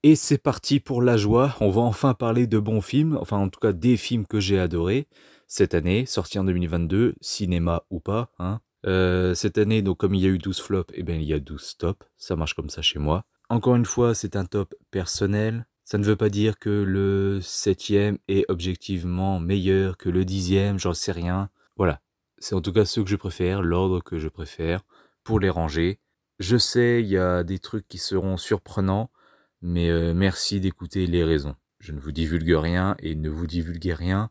Et c'est parti pour la joie, on va enfin parler de bons films, enfin en tout cas des films que j'ai adorés cette année, sortis en 2022, cinéma ou pas, hein. Cette année, donc comme il y a eu 12 flops, eh bien il y a 12 tops, ça marche comme ça chez moi. Encore une fois, c'est un top personnel, ça ne veut pas dire que le 7e est objectivement meilleur que le 10e, j'en sais rien. Voilà, c'est en tout cas ceux que je préfère, l'ordre que je préfère, pour les ranger. Je sais, il y a des trucs qui seront surprenants, mais merci d'écouter les raisons. Je ne vous divulgue rien et ne vous divulguez rien.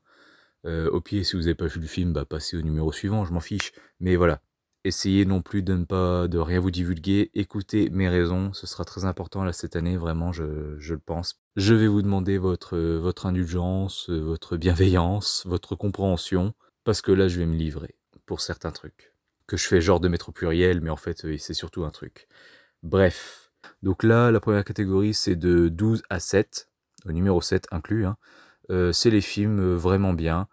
Au pire, si vous n'avez pas vu le film, bah passez au numéro suivant, je m'en fiche. Mais voilà, essayez non plus de rien vous divulguer. Écoutez mes raisons, ce sera très important là cette année, vraiment, je le pense. Je vais vous demander votre indulgence, votre bienveillance, votre compréhension, parce que là, je vais me livrer pour certains trucs. Que je fais genre de mettre au pluriel, mais en fait, c'est surtout un truc. Bref. Donc là, la première catégorie, c'est de 12 à 7, au numéro 7 inclus, hein. C'est les films vraiment bien,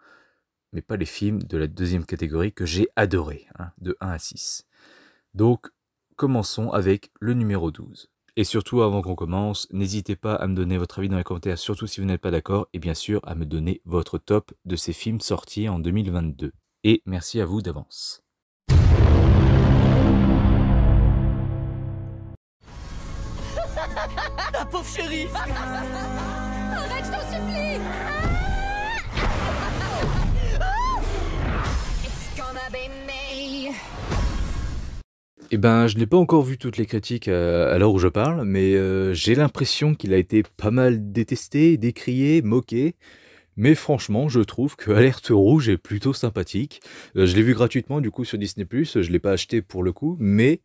mais pas les films de la deuxième catégorie que j'ai adoré, hein, de 1 à 6. Donc, commençons avec le numéro 12. Et surtout, avant qu'on commence, n'hésitez pas à me donner votre avis dans les commentaires, surtout si vous n'êtes pas d'accord, et bien sûr à me donner votre top de ces films sortis en 2022. Et merci à vous d'avance. La pauvre chérie. Arrête, je t'en supplie. It's gonna be me. Eh ben, je n'ai pas encore vu toutes les critiques à l'heure où je parle, mais j'ai l'impression qu'il a été pas mal détesté, décrié, moqué. Mais franchement, je trouve que Alerte Rouge est plutôt sympathique. Je l'ai vu gratuitement du coup sur Disney+, je l'ai pas acheté pour le coup, mais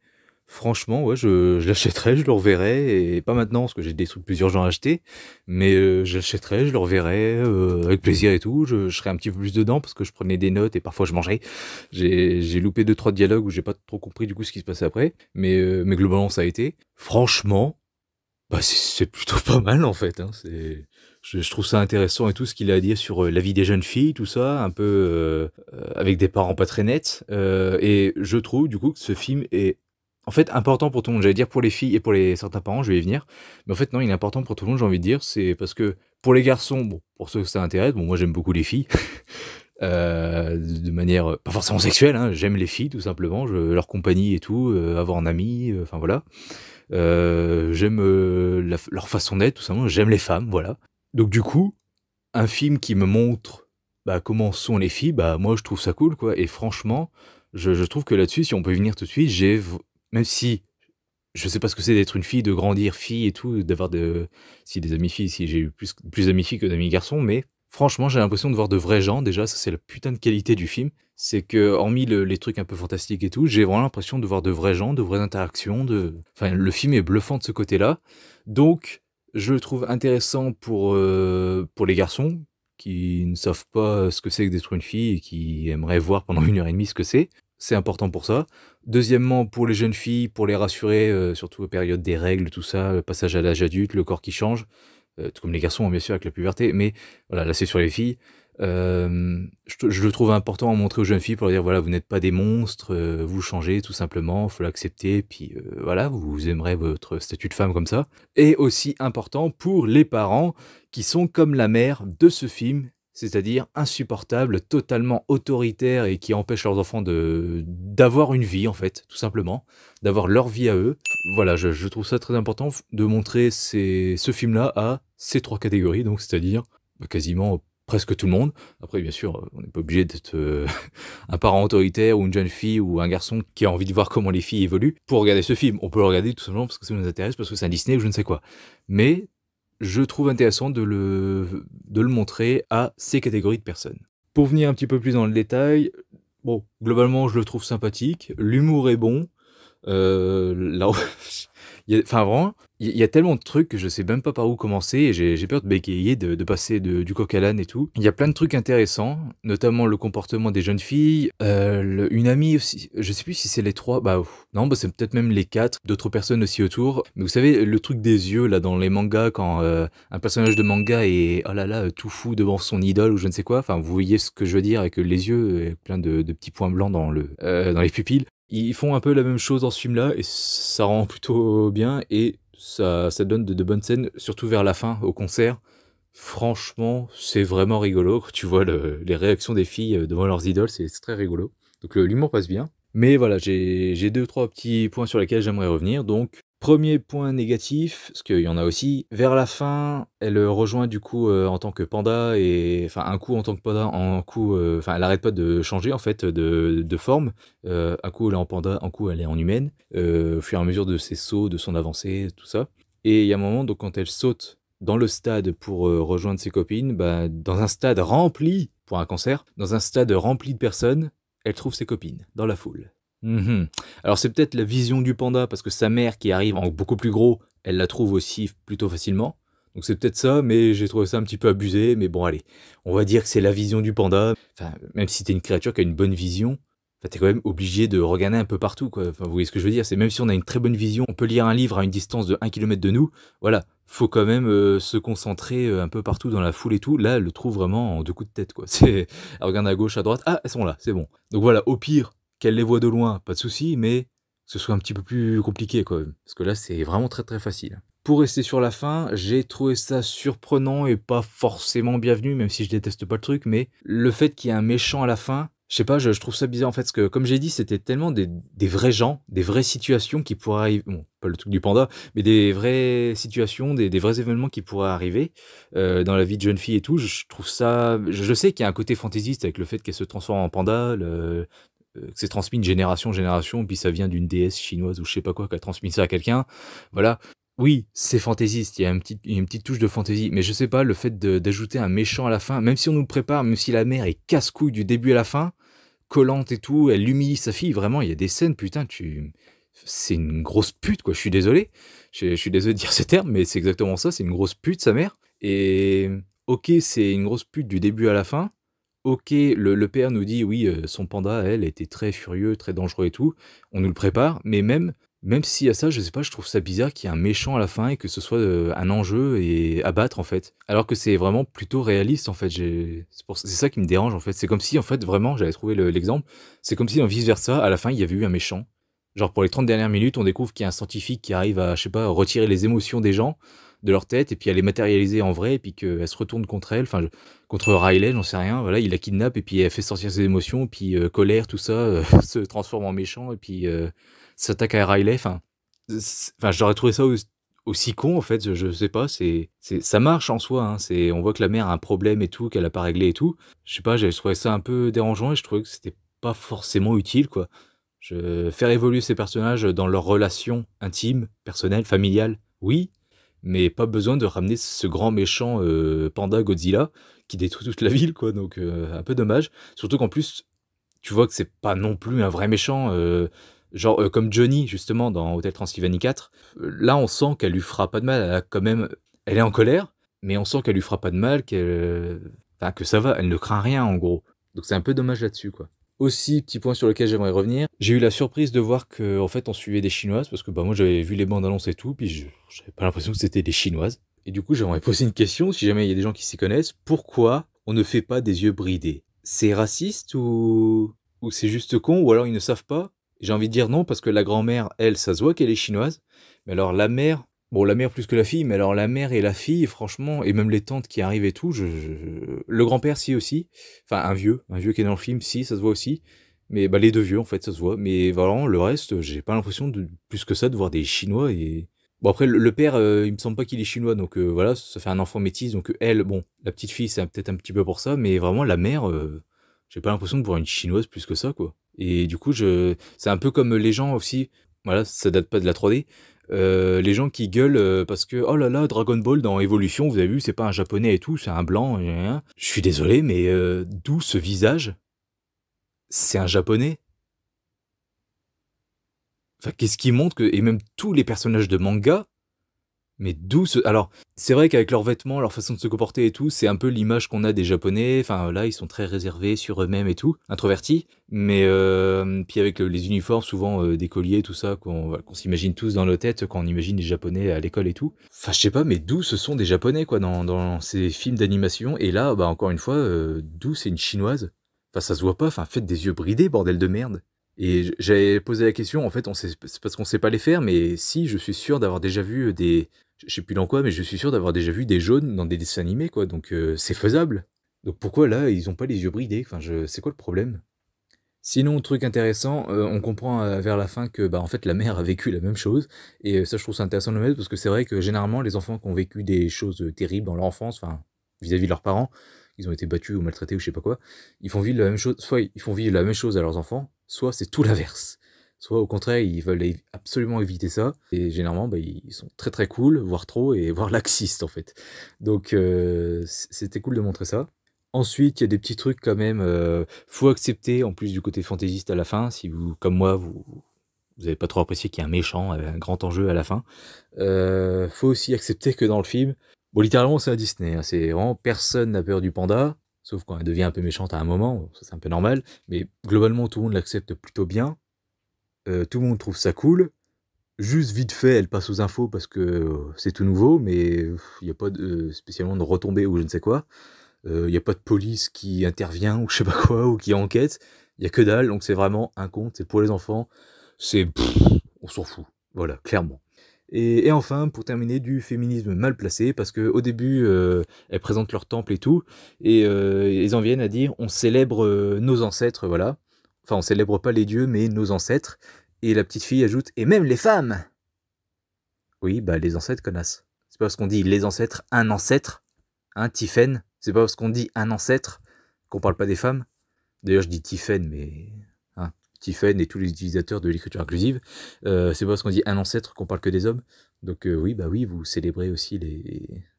franchement, ouais, je l'achèterai, je le reverrai, et pas maintenant parce que j'ai des trucs plus urgents à acheter, mais je l'achèterai, je le reverrai avec plaisir et tout. Je serai un petit peu plus dedans parce que je prenais des notes et parfois je mangeais. J'ai loupé 2-3 dialogues où j'ai pas trop compris du coup ce qui se passait après, mais globalement ça a été. Franchement, bah c'est plutôt pas mal en fait, hein. Je trouve ça intéressant et tout ce qu'il a à dire sur la vie des jeunes filles, tout ça, un peu avec des parents pas très nets. Et je trouve du coup que ce film est en fait important pour tout le monde. J'allais dire pour les filles et pour certains parents, je vais y venir. Mais en fait non, il est important pour tout le monde, j'ai envie de dire. C'est parce que pour les garçons, bon, pour ceux que ça intéresse, bon moi j'aime beaucoup les filles. De manière pas forcément sexuelle, hein, j'aime les filles tout simplement, leur compagnie et tout, avoir un ami, enfin voilà. J'aime leur façon d'être, tout simplement, j'aime les femmes, voilà. Donc du coup, un film qui me montre bah, comment sont les filles, bah moi je trouve ça cool, quoi. Et franchement, je trouve que là-dessus, si on peut y venir tout de suite, même si je sais pas ce que c'est d'être une fille, de grandir fille et tout, d'avoir si des amis filles, si j'ai eu plus d'amis filles que d'amis garçons, mais franchement, j'ai l'impression de voir de vrais gens. Déjà, ça c'est la putain de qualité du film. C'est que, hormis les trucs un peu fantastiques et tout, j'ai vraiment l'impression de voir de vrais gens, de vraies interactions, enfin, le film est bluffant de ce côté-là. Donc, je le trouve intéressant pour les garçons, qui ne savent pas ce que c'est que d'être une fille et qui aimeraient voir pendant 1 heure et demie ce que c'est. C'est important pour ça. Deuxièmement, pour les jeunes filles, pour les rassurer, surtout aux périodes des règles, tout ça, le passage à l'âge adulte, le corps qui change, tout comme les garçons, bien sûr, avec la puberté, mais voilà, là c'est sur les filles. Je le trouve important à montrer aux jeunes filles pour leur dire, voilà, vous n'êtes pas des monstres, vous changez tout simplement, faut l'accepter, puis voilà, vous aimerez votre statut de femme comme ça. Et aussi important pour les parents qui sont comme la mère de ce film, c'est-à-dire insupportables, totalement autoritaires et qui empêchent leurs enfants d'avoir une vie en fait, tout simplement, d'avoir leur vie à eux. Voilà, je trouve ça très important de montrer ce film-là à ces 3 catégories, donc c'est-à-dire bah, quasiment presque tout le monde. Après, bien sûr, on n'est pas obligé d'être un parent autoritaire ou une jeune fille ou un garçon qui a envie de voir comment les filles évoluent pour regarder ce film. On peut le regarder tout simplement parce que ça nous intéresse, parce que c'est un Disney ou je ne sais quoi. Mais je trouve intéressant de le montrer à ces catégories de personnes. Pour venir un petit peu plus dans le détail, bon, globalement, je le trouve sympathique, l'humour est bon, là, enfin vraiment, il y a tellement de trucs que je sais même pas par où commencer et j'ai peur de bégayer, de passer du coq à l'âne et tout. Il y a plein de trucs intéressants, notamment le comportement des jeunes filles, une amie aussi, je sais plus si c'est les 3, non, c'est peut-être même les 4, d'autres personnes aussi autour. Mais vous savez, le truc des yeux là dans les mangas, quand un personnage de manga est, oh là là, tout fou devant son idole ou je ne sais quoi, enfin vous voyez ce que je veux dire avec les yeux, plein de petits points blancs dans les pupilles. Ils font un peu la même chose dans ce film-là et ça rend plutôt bien et ça donne de bonnes scènes, surtout vers la fin, au concert. Franchement, c'est vraiment rigolo. Quand tu vois les réactions des filles devant leurs idoles, c'est très rigolo. Donc l'humour passe bien. Mais voilà, j'ai deux, trois petits points sur lesquels j'aimerais revenir. Donc, premier point négatif, parce qu'il y en a aussi, vers la fin, elle rejoint du coup en tant que panda, et enfin un coup en tant que panda, un coup, enfin elle arrête pas de changer en fait de forme. Un coup elle est en panda, un coup elle est en humaine, au fur et à mesure de ses sauts, de son avancée, tout ça. Et il y a un moment, donc quand elle saute dans le stade pour rejoindre ses copines, bah, dans un stade rempli, pour un concert, dans un stade rempli de personnes, elle trouve ses copines, dans la foule. Mhm. Alors c'est peut-être la vision du panda, parce que sa mère qui arrive en beaucoup plus gros, elle la trouve aussi plutôt facilement. Donc c'est peut-être ça, mais j'ai trouvé ça un petit peu abusé. Mais bon, allez, on va dire que c'est la vision du panda. Enfin, même si t'es une créature qui a une bonne vision, enfin, t'es quand même obligé de regarder un peu partout, quoi. Enfin, vous voyez ce que je veux dire? C'est même si on a une très bonne vision, on peut lire un livre à une distance de 1 km de nous, voilà, faut quand même se concentrer un peu partout dans la foule et tout. Là, elle le trouve vraiment en 2 coups de tête, quoi. Elle regarde à gauche, à droite, ah, elles sont là, c'est bon. Donc voilà, au pire, qu'elle les voit de loin, pas de souci, mais que ce soit un petit peu plus compliqué, quoi. Parce que là, c'est vraiment très très facile. Pour rester sur la fin, j'ai trouvé ça surprenant et pas forcément bienvenu, même si je déteste pas le truc, mais le fait qu'il y ait un méchant à la fin, je sais pas, je trouve ça bizarre en fait, parce que comme j'ai dit, c'était tellement des vrais gens, des vraies situations qui pourraient arriver, bon, pas le truc du panda, mais des vraies situations, des vrais événements qui pourraient arriver dans la vie de jeune fille et tout. Je trouve ça, je sais qu'il y a un côté fantaisiste avec le fait qu'elle se transforme en panda, que c'est transmis de génération en génération, puis ça vient d'une déesse chinoise ou je sais pas quoi qui a transmis ça à quelqu'un. Voilà. Oui, c'est fantaisiste, il y a une petite touche de fantaisie, mais je sais pas, le fait d'ajouter un méchant à la fin, même si on nous le prépare, même si la mère est casse-couille du début à la fin, collante et tout, elle humilie sa fille, vraiment, il y a des scènes, putain, c'est une grosse pute, quoi, je suis désolé. Je suis désolé de dire ces termes, mais c'est exactement ça, c'est une grosse pute, sa mère. Et ok, c'est une grosse pute du début à la fin. Ok, le père nous dit, oui, son panda, elle, était très furieux, très dangereux et tout. On nous le prépare, mais même s'il y a ça, je sais pas, je trouve ça bizarre qu'il y ait un méchant à la fin et que ce soit un enjeu et à battre, en fait. Alors que c'est vraiment plutôt réaliste, en fait. C'est ça qui me dérange, en fait. C'est comme si, en fait, vraiment, j'avais trouvé l'exemple, c'est comme si, en vice-versa, à la fin, il y avait eu un méchant. Genre, pour les 30 dernières minutes, on découvre qu'il y a un scientifique qui arrive à, je sais pas, retirer les émotions des gens de leur tête et puis à les matérialiser en vrai et puis qu'elle se retourne contre elle, enfin contre Riley, j'en sais rien, voilà, il la kidnappe et puis elle fait sortir ses émotions, puis colère, tout ça, se transforme en méchant et puis s'attaque à Riley, enfin j'aurais trouvé ça aussi con en fait, je sais pas, ça marche en soi, hein, on voit que la mère a un problème et tout, qu'elle a pas réglé et tout, je sais pas, j'avais trouvé ça un peu dérangeant et je trouvais que c'était pas forcément utile, quoi. Faire évoluer ces personnages dans leurs relations intimes, personnelles, familiales, oui, mais pas besoin de ramener ce grand méchant panda Godzilla qui détruit toute la ville, quoi. Donc un peu dommage. Surtout qu'en plus, tu vois que c'est pas non plus un vrai méchant, genre comme Johnny justement dans Hotel Transylvanie 4. Là, on sent qu'elle lui fera pas de mal. Elle a quand même, elle est en colère, mais on sent qu'elle lui fera pas de mal, enfin, que ça va. Elle ne craint rien en gros. Donc c'est un peu dommage là-dessus, quoi. Aussi, petit point sur lequel j'aimerais revenir, j'ai eu la surprise de voir que en fait on suivait des chinoises parce que bah moi j'avais vu les bandes annonces et tout, puis j'avais pas l'impression que c'était des chinoises. Et du coup j'aimerais poser une question, si jamais il y a des gens qui s'y connaissent, pourquoi on ne fait pas des yeux bridés? C'est raciste ou c'est juste con, ou alors ils ne savent pas? J'ai envie de dire non parce que la grand-mère, elle, ça se voit qu'elle est chinoise, mais alors la mère, bon la mère plus que la fille, mais alors la mère et la fille, franchement, et même les tantes qui arrivent et tout, le grand-père si aussi, enfin un vieux qui est dans le film, si, ça se voit aussi. Mais bah les deux vieux en fait ça se voit, mais vraiment le reste j'ai pas l'impression de plus que ça de voir des Chinois. Et bon après le père il me semble pas qu'il est chinois, donc voilà, ça fait un enfant métis, donc elle, bon la petite fille c'est peut-être un petit peu pour ça, mais vraiment la mère j'ai pas l'impression de voir une chinoise plus que ça, quoi. Et du coup c'est un peu comme les gens aussi, voilà, ça date pas de la 3D, les gens qui gueulent parce que oh là là, Dragon Ball dans Evolution, vous avez vu, c'est pas un japonais et tout, c'est un blanc, je suis désolé, mais d'où ce visage? C'est un japonais. Enfin, qu'est-ce qui montre que, et même tous les personnages de manga, mais d'où ce... Alors, c'est vrai qu'avec leurs vêtements, leur façon de se comporter et tout, c'est un peu l'image qu'on a des japonais, enfin là, ils sont très réservés sur eux-mêmes et tout, introvertis, mais puis avec les uniformes, souvent des colliers, tout ça, qu'on s'imagine tous dans nos têtes quand on imagine les japonais à l'école et tout. Enfin, je sais pas, mais d'où ce sont des japonais, quoi, dans ces films d'animation, et là, bah encore une fois, d'où c'est une chinoise? Enfin, ça se voit pas, enfin, faites des yeux bridés, bordel de merde. Et j'avais posé la question, en fait, c'est parce qu'on sait pas les faire, mais si, je suis sûr d'avoir déjà vu des... Je sais plus dans quoi, mais je suis sûr d'avoir déjà vu des jaunes dans des dessins animés, quoi. Donc c'est faisable. Donc pourquoi là, ils ont pas les yeux bridés? Enfin, c'est quoi le problème? Sinon, truc intéressant, on comprend vers la fin que bah, en fait la mère a vécu la même chose. Et ça, je trouve ça intéressant de le mettre parce que c'est vrai que généralement, les enfants qui ont vécu des choses terribles dans leur enfance, enfin, vis-à-vis de leurs parents, ils ont été battus ou maltraités ou je sais pas quoi, ils font vivre la même chose, soit ils font vivre la même chose à leurs enfants, soit c'est tout l'inverse. Soit au contraire, ils veulent absolument éviter ça. Et généralement, bah, ils sont très très cool, voire trop, et voire laxistes en fait. Donc c'était cool de montrer ça. Ensuite, il y a des petits trucs quand même, faut accepter, en plus du côté fantaisiste à la fin, si vous, comme moi, vous avez pas trop apprécié qu'il y ait un méchant avec un grand enjeu à la fin. Faut aussi accepter que dans le film, bon, littéralement, c'est un Disney, hein, c'est vraiment personne n'a peur du panda, sauf quand elle devient un peu méchante à un moment, bon, ça c'est un peu normal, mais globalement, tout le monde l'accepte plutôt bien. Tout le monde trouve ça cool. Juste vite fait, elle passe aux infos parce que c'est tout nouveau, mais il n'y a pas spécialement de retombées ou je ne sais quoi. Il n'y a pas de police qui intervient ou je sais pas quoi, ou qui enquête. Il y a que dalle, donc c'est vraiment un conte, c'est pour les enfants. C'est... on s'en fout. Voilà, clairement. Et enfin, pour terminer, du féminisme mal placé, parce qu'au début, elles présentent leur temple et tout, et ils en viennent à dire on célèbre nos ancêtres, voilà. Enfin, on célèbre pas les dieux, mais nos ancêtres. Et la petite fille ajoute et même les femmes. Oui, bah les ancêtres, connasses. C'est pas parce qu'on dit les ancêtres, un ancêtre, hein, Tiphaine. C'est pas parce qu'on dit un ancêtre qu'on parle pas des femmes. D'ailleurs, je dis Tiphaine, mais hein, Tiphaine et tous les utilisateurs de l'écriture inclusive, c'est pas parce qu'on dit un ancêtre qu'on parle que des hommes. Donc oui, bah oui, vous célébrez aussi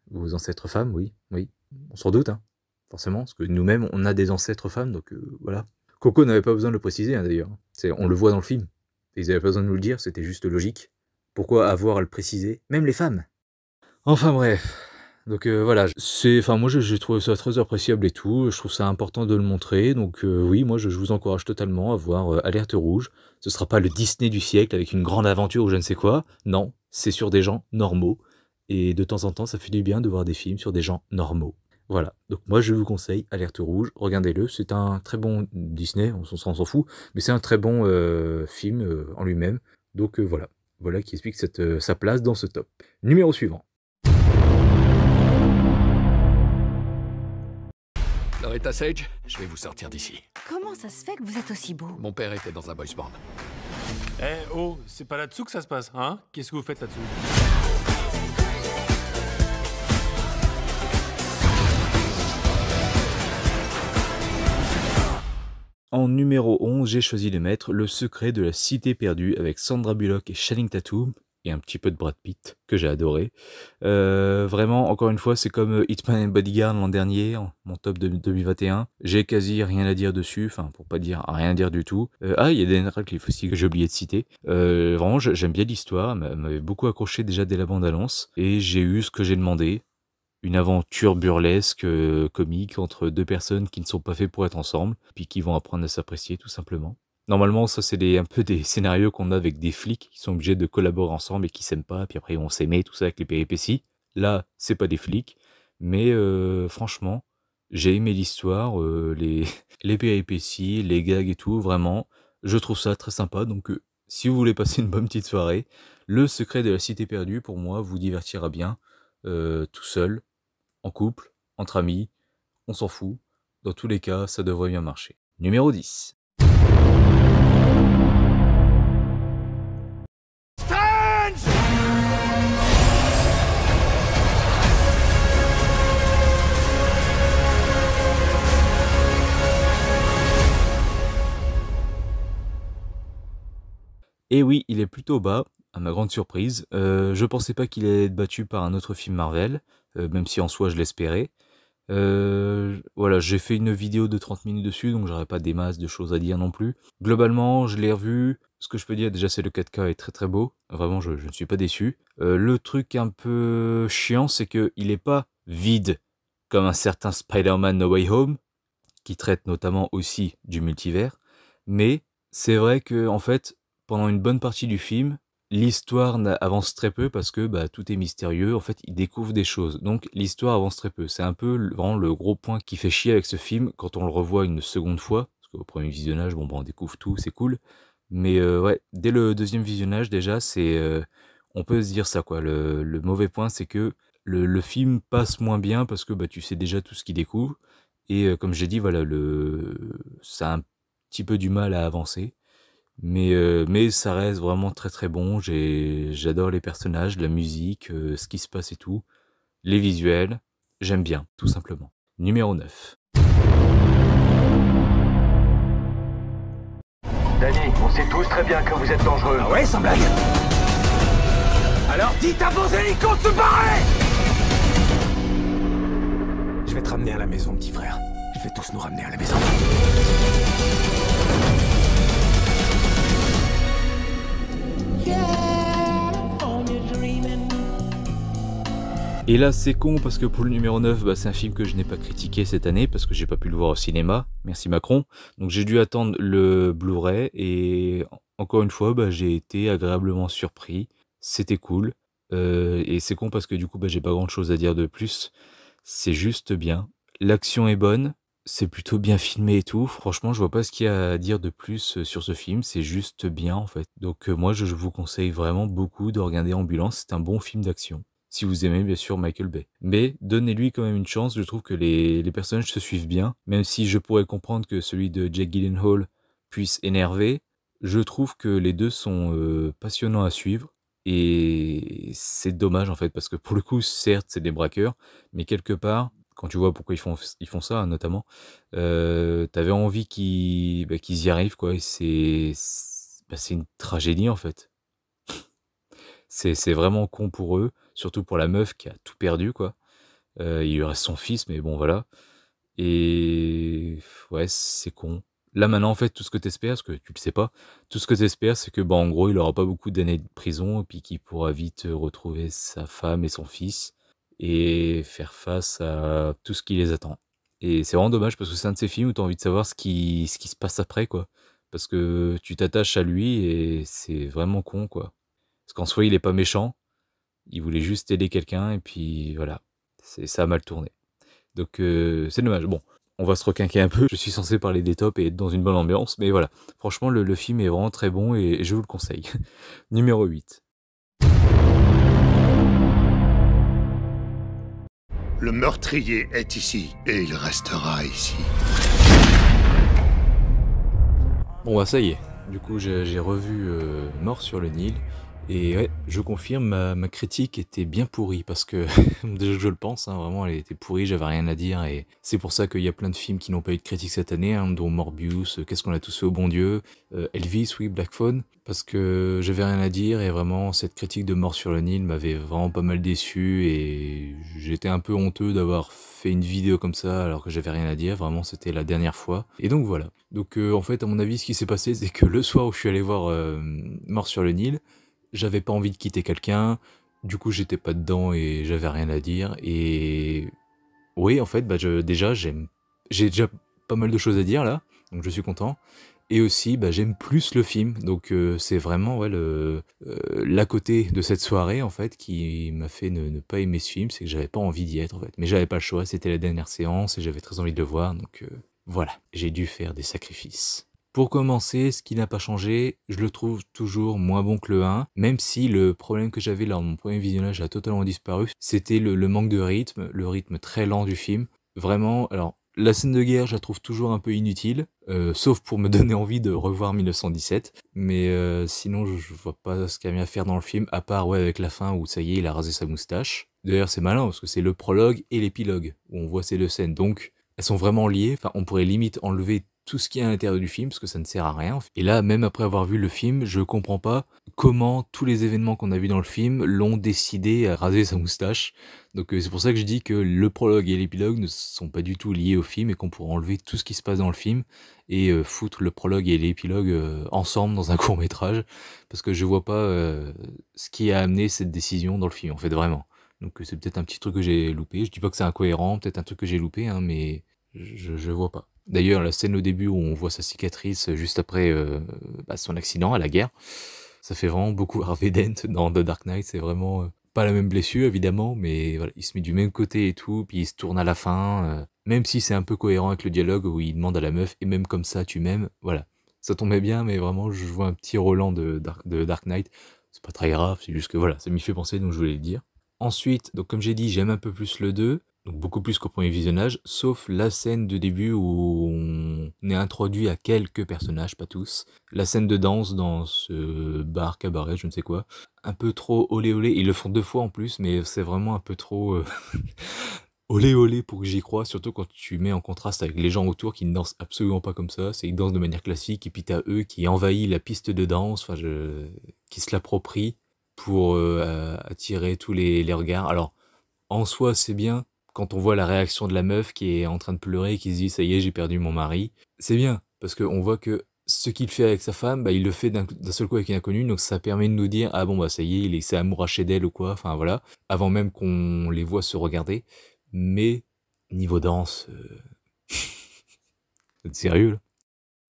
vos ancêtres femmes, oui, oui, on s'en doute, hein, forcément, parce que nous-mêmes, on a des ancêtres femmes, donc voilà. Coco n'avait pas besoin de le préciser, hein, d'ailleurs. On le voit dans le film. Ils n'avaient pas besoin de nous le dire, c'était juste logique. Pourquoi avoir à le préciser? Même les femmes. Enfin bref. Donc voilà, enfin moi j'ai trouvé ça très appréciable et tout, je trouve ça important de le montrer, donc oui, moi je vous encourage totalement à voir Alerte Rouge. Ce sera pas le Disney du siècle avec une grande aventure ou je ne sais quoi, non, c'est sur des gens normaux, et de temps en temps ça fait du bien de voir des films sur des gens normaux. Voilà, donc moi je vous conseille Alerte Rouge, regardez-le, c'est un très bon Disney, on s'en fout, mais c'est un très bon film en lui-même, donc voilà, voilà qui explique sa place dans ce top. Numéro suivant. Loretta Sage, je vais vous sortir d'ici. Comment ça se fait que vous êtes aussi beau? Mon père était dans un boys band. Eh oh, c'est pas là-dessous que ça se passe, hein? Qu'est-ce que vous faites là-dessous? En numéro 11, j'ai choisi de mettre Le secret de la cité perdue avec Sandra Bullock et Channing Tatum, et un petit peu de Brad Pitt, que j'ai adoré. Vraiment, encore une fois, c'est comme Hitman and Bodyguard l'an dernier, mon top de 2021. J'ai quasi rien à dire dessus, enfin, pour pas dire rien dire du tout. Il y a Daniel Radcliffe aussi que j'ai oublié de citer. Vraiment, j'aime bien l'histoire, elle m'avait beaucoup accroché déjà dès la bande-annonce, et j'ai eu ce que j'ai demandé. Une aventure burlesque, comique, entre deux personnes qui ne sont pas faites pour être ensemble, puis qui vont apprendre à s'apprécier tout simplement. Normalement, ça c'est un peu des scénarios qu'on a avec des flics qui sont obligés de collaborer ensemble et qui s'aiment pas, puis après ils vont s'aimer, tout ça avec les péripéties. Là, c'est pas des flics, mais franchement, j'ai aimé l'histoire, les péripéties, les gags et tout, vraiment, je trouve ça très sympa, donc si vous voulez passer une bonne petite soirée, Le secret de la cité perdue, pour moi, vous divertira bien, tout seul, en couple, entre amis, on s'en fout. Dans tous les cas, ça devrait bien marcher. Numéro 10. Et oui, il est plutôt bas, à ma grande surprise. Je pensais pas qu'il allait être battu par un autre film Marvel, même si en soi je l'espérais. Voilà, j'ai fait une vidéo de 30 minutes dessus, donc j'aurais pas des masses de choses à dire non plus. Globalement, je l'ai revu. Ce que je peux dire, déjà, c'est le 4K est très très beau. Vraiment, je ne suis pas déçu. Le truc un peu chiant, c'est qu'il est pas vide, comme un certain Spider-Man No Way Home, qui traite notamment aussi du multivers. Mais c'est vrai que, en fait, pendant une bonne partie du film, l'histoire avance très peu parce que bah, tout est mystérieux, en fait, il découvre des choses. Donc l'histoire avance très peu. C'est un peu vraiment le gros point qui fait chier avec ce film quand on le revoit une seconde fois. Parce qu'au premier visionnage, bon, bah, on découvre tout, c'est cool. Mais ouais, dès le deuxième visionnage déjà, on peut se dire ça quoi. Le mauvais point, c'est que le film passe moins bien parce que, bah, tu sais déjà tout ce qu'il découvre et comme j'ai dit, voilà, ça a un petit peu du mal à avancer. Mais ça reste vraiment très, très bon. J'adore les personnages, la musique, ce qui se passe et tout. Les visuels, j'aime bien, tout simplement. Numéro 9. Danny, on sait tous très bien que vous êtes dangereux. Ah ouais, sans blague. Alors dites à vos hélicos de se barrer. Je vais te ramener à la maison, petit frère. Je vais tous nous ramener à la maison. Et là, c'est con parce que pour le numéro 9, bah, c'est un film que je n'ai pas critiqué cette année parce que j'ai pas pu le voir au cinéma. Merci Macron. Donc j'ai dû attendre le Blu-ray et encore une fois, bah, j'ai été agréablement surpris. C'était cool. Et c'est con parce que du coup, bah, j'ai pas grand chose à dire de plus. C'est juste bien. L'action est bonne. C'est plutôt bien filmé et tout. Franchement, je vois pas ce qu'il y a à dire de plus sur ce film. C'est juste bien en fait. Donc moi, je vous conseille vraiment beaucoup de regarder Ambulance. C'est un bon film d'action. Si vous aimez bien sûr Michael Bay. Mais donnez-lui quand même une chance, je trouve que les personnages se suivent bien, même si je pourrais comprendre que celui de Jake Gyllenhaal puisse énerver, je trouve que les deux sont passionnants à suivre, et c'est dommage en fait, parce que pour le coup, certes, c'est des braqueurs, mais quelque part, quand tu vois pourquoi ils font ça, hein, notamment, t'avais envie qu'ils y arrivent, quoi, et c'est une tragédie en fait. C'est vraiment con pour eux, surtout pour la meuf qui a tout perdu, quoi. Il lui reste son fils, mais bon, voilà. Et ouais, c'est con. Là, maintenant, en fait, tout ce que t'espères, parce que tu le sais pas, tout ce que t'espères, c'est que, bah, en gros, il aura pas beaucoup d'années de prison, et puis qu'il pourra vite retrouver sa femme et son fils, et faire face à tout ce qui les attend. Et c'est vraiment dommage, parce que c'est un de ces films où t'as envie de savoir ce qui se passe après, quoi. Parce que tu t'attaches à lui, et c'est vraiment con, quoi. Parce qu'en soi, il est pas méchant, il voulait juste aider quelqu'un, et puis voilà, ça a mal tourné. Donc c'est dommage. Bon, on va se requinquer un peu, je suis censé parler des tops et être dans une bonne ambiance, mais voilà. Franchement, le film est vraiment très bon et je vous le conseille. Numéro 8. Le meurtrier est ici, et il restera ici. Bon bah ça y est, du coup j'ai revu Mort sur le Nil, et ouais, je confirme, ma critique était bien pourrie, parce que, déjà que je le pense, hein, vraiment elle était pourrie, j'avais rien à dire, et c'est pour ça qu'il y a plein de films qui n'ont pas eu de critique cette année, hein, dont Morbius, Qu'est-ce qu'on a tous fait au bon Dieu, Elvis, oui, Black Phone, parce que j'avais rien à dire, et vraiment cette critique de Mort sur le Nil m'avait vraiment pas mal déçu, et j'étais un peu honteux d'avoir fait une vidéo comme ça alors que j'avais rien à dire, vraiment c'était la dernière fois, et donc voilà. Donc en fait, à mon avis, ce qui s'est passé, c'est que le soir où je suis allé voir Mort sur le Nil, j'avais pas envie de quitter quelqu'un, du coup j'étais pas dedans et j'avais rien à dire, et oui, en fait, bah j'ai déjà pas mal de choses à dire là, donc je suis content, et aussi bah, j'aime plus le film, donc c'est vraiment ouais, l'à côté de cette soirée en fait qui m'a fait ne pas aimer ce film, c'est que j'avais pas envie d'y être en fait, mais j'avais pas le choix, c'était la dernière séance et j'avais très envie de le voir, donc voilà, j'ai dû faire des sacrifices. Pour commencer, ce qui n'a pas changé, je le trouve toujours moins bon que le 1, même si le problème que j'avais lors de mon premier visionnage a totalement disparu, c'était le manque de rythme, le rythme très lent du film. Vraiment, alors, la scène de guerre, je la trouve toujours un peu inutile, sauf pour me donner envie de revoir 1917, mais sinon, je vois pas ce qu'il y a bien à faire dans le film, à part, ouais, avec la fin où ça y est, il a rasé sa moustache. D'ailleurs, c'est malin, parce que c'est le prologue et l'épilogue, où on voit ces deux scènes, donc elles sont vraiment liées, enfin, on pourrait limite enlever tout ce qui est à l'intérieur du film, parce que ça ne sert à rien. Et là, même après avoir vu le film, je comprends pas comment tous les événements qu'on a vus dans le film l'ont décidé à raser sa moustache. Donc c'est pour ça que je dis que le prologue et l'épilogue ne sont pas du tout liés au film, et qu'on pourrait enlever tout ce qui se passe dans le film, et foutre le prologue et l'épilogue ensemble dans un court-métrage, parce que je vois pas ce qui a amené cette décision dans le film, en fait, vraiment. Donc c'est peut-être un petit truc que j'ai loupé, je dis pas que c'est incohérent, peut-être un truc que j'ai loupé, hein, mais je vois pas. D'ailleurs, la scène au début où on voit sa cicatrice juste après son accident à la guerre, ça fait vraiment beaucoup Harvey Dent dans The Dark Knight. C'est vraiment pas la même blessure, évidemment, mais voilà, il se met du même côté et tout, puis il se tourne à la fin, même si c'est un peu cohérent avec le dialogue où il demande à la meuf, et même comme ça, tu m'aimes, voilà. Ça tombait bien, mais vraiment, je vois un petit Roland de Dark Knight. C'est pas très grave, c'est juste que voilà, ça m'y fait penser, donc je voulais le dire. Ensuite, donc comme j'ai dit, j'aime un peu plus le 2, donc beaucoup plus qu'au premier visionnage, sauf la scène de début où on est introduit à quelques personnages, pas tous. La scène de danse dans ce bar cabaret, je ne sais quoi. Un peu trop olé olé, ils le font 2 fois en plus, mais c'est vraiment un peu trop olé olé pour que j'y croie, surtout quand tu mets en contraste avec les gens autour qui ne dansent absolument pas comme ça, c'est ils dansent de manière classique, et puis t'as eux qui envahissent la piste de danse, qui se l'approprient pour attirer tous les regards. Alors, en soi, c'est bien, quand on voit la réaction de la meuf qui est en train de pleurer et qui se dit ça y est, j'ai perdu mon mari, c'est bien parce qu'on voit que ce qu'il fait avec sa femme, bah, il le fait d'un seul coup avec une inconnue, donc ça permet de nous dire ah bon bah ça y est, il s'est amouraché d'elle ou quoi, enfin voilà, avant même qu'on les voit se regarder. Mais niveau danse, c'est sérieux là.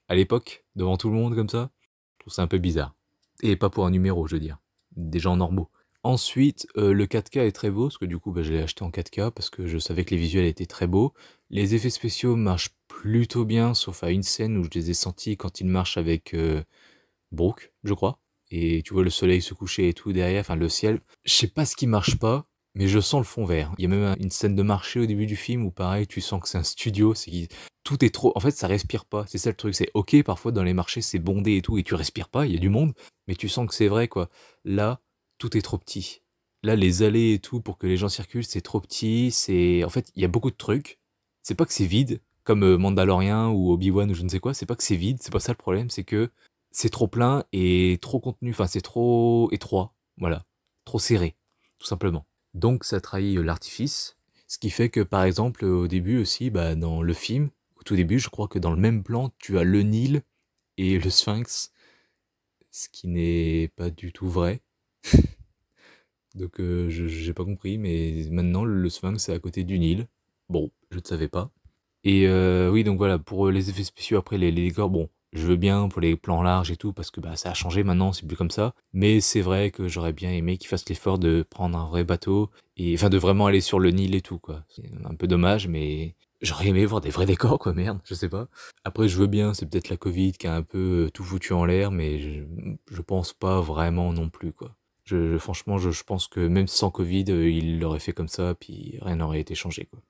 À l'époque, devant tout le monde comme ça, je trouve ça un peu bizarre. Et pas pour un numéro, je veux dire, des gens normaux. Ensuite, le 4K est très beau, parce que du coup, bah, je l'ai acheté en 4K, parce que je savais que les visuels étaient très beaux. Les effets spéciaux marchent plutôt bien, sauf à une scène où je les ai sentis quand ils marchent avec Brooke, je crois. Et tu vois le soleil se coucher et tout derrière, enfin le ciel. Je sais pas ce qui marche pas, mais je sens le fond vert. Il y a même une scène de marché au début du film où pareil, tu sens que c'est un studio, tout est trop... En fait, ça respire pas, c'est ça le truc. C'est ok, parfois dans les marchés, c'est bondé et tout, et tu respires pas, il y a du monde, mais tu sens que c'est vrai, quoi. Là, tout est trop petit. Là, les allées et tout, pour que les gens circulent, c'est trop petit, c'est... En fait, il y a beaucoup de trucs. C'est pas que c'est vide, comme Mandalorian ou Obi-Wan ou je ne sais quoi, c'est pas que c'est vide, c'est pas ça le problème, c'est que c'est trop plein et trop contenu, enfin c'est trop étroit, voilà, trop serré, tout simplement. Donc ça trahit l'artifice, ce qui fait que par exemple au début aussi, bah, dans le film, au tout début, je crois que dans le même plan, tu as le Nil et le Sphinx, ce qui n'est pas du tout vrai. Donc j'ai pas compris, mais maintenant le Sphinx est à côté du Nil. Bon, je ne savais pas. Et oui, donc voilà, pour les effets spéciaux, après les décors, bon, je veux bien pour les plans larges et tout, parce que bah, ça a changé maintenant, c'est plus comme ça. Mais c'est vrai que j'aurais bien aimé qu'ils fassent l'effort de prendre un vrai bateau, et enfin de vraiment aller sur le Nil et tout, quoi. C'est un peu dommage, mais j'aurais aimé voir des vrais décors, quoi, merde, je sais pas. Après, je veux bien, c'est peut-être la Covid qui a un peu tout foutu en l'air, mais je pense pas vraiment non plus, quoi. Franchement, je pense que même sans Covid, il l'aurait fait comme ça, puis rien n'aurait été changé, quoi.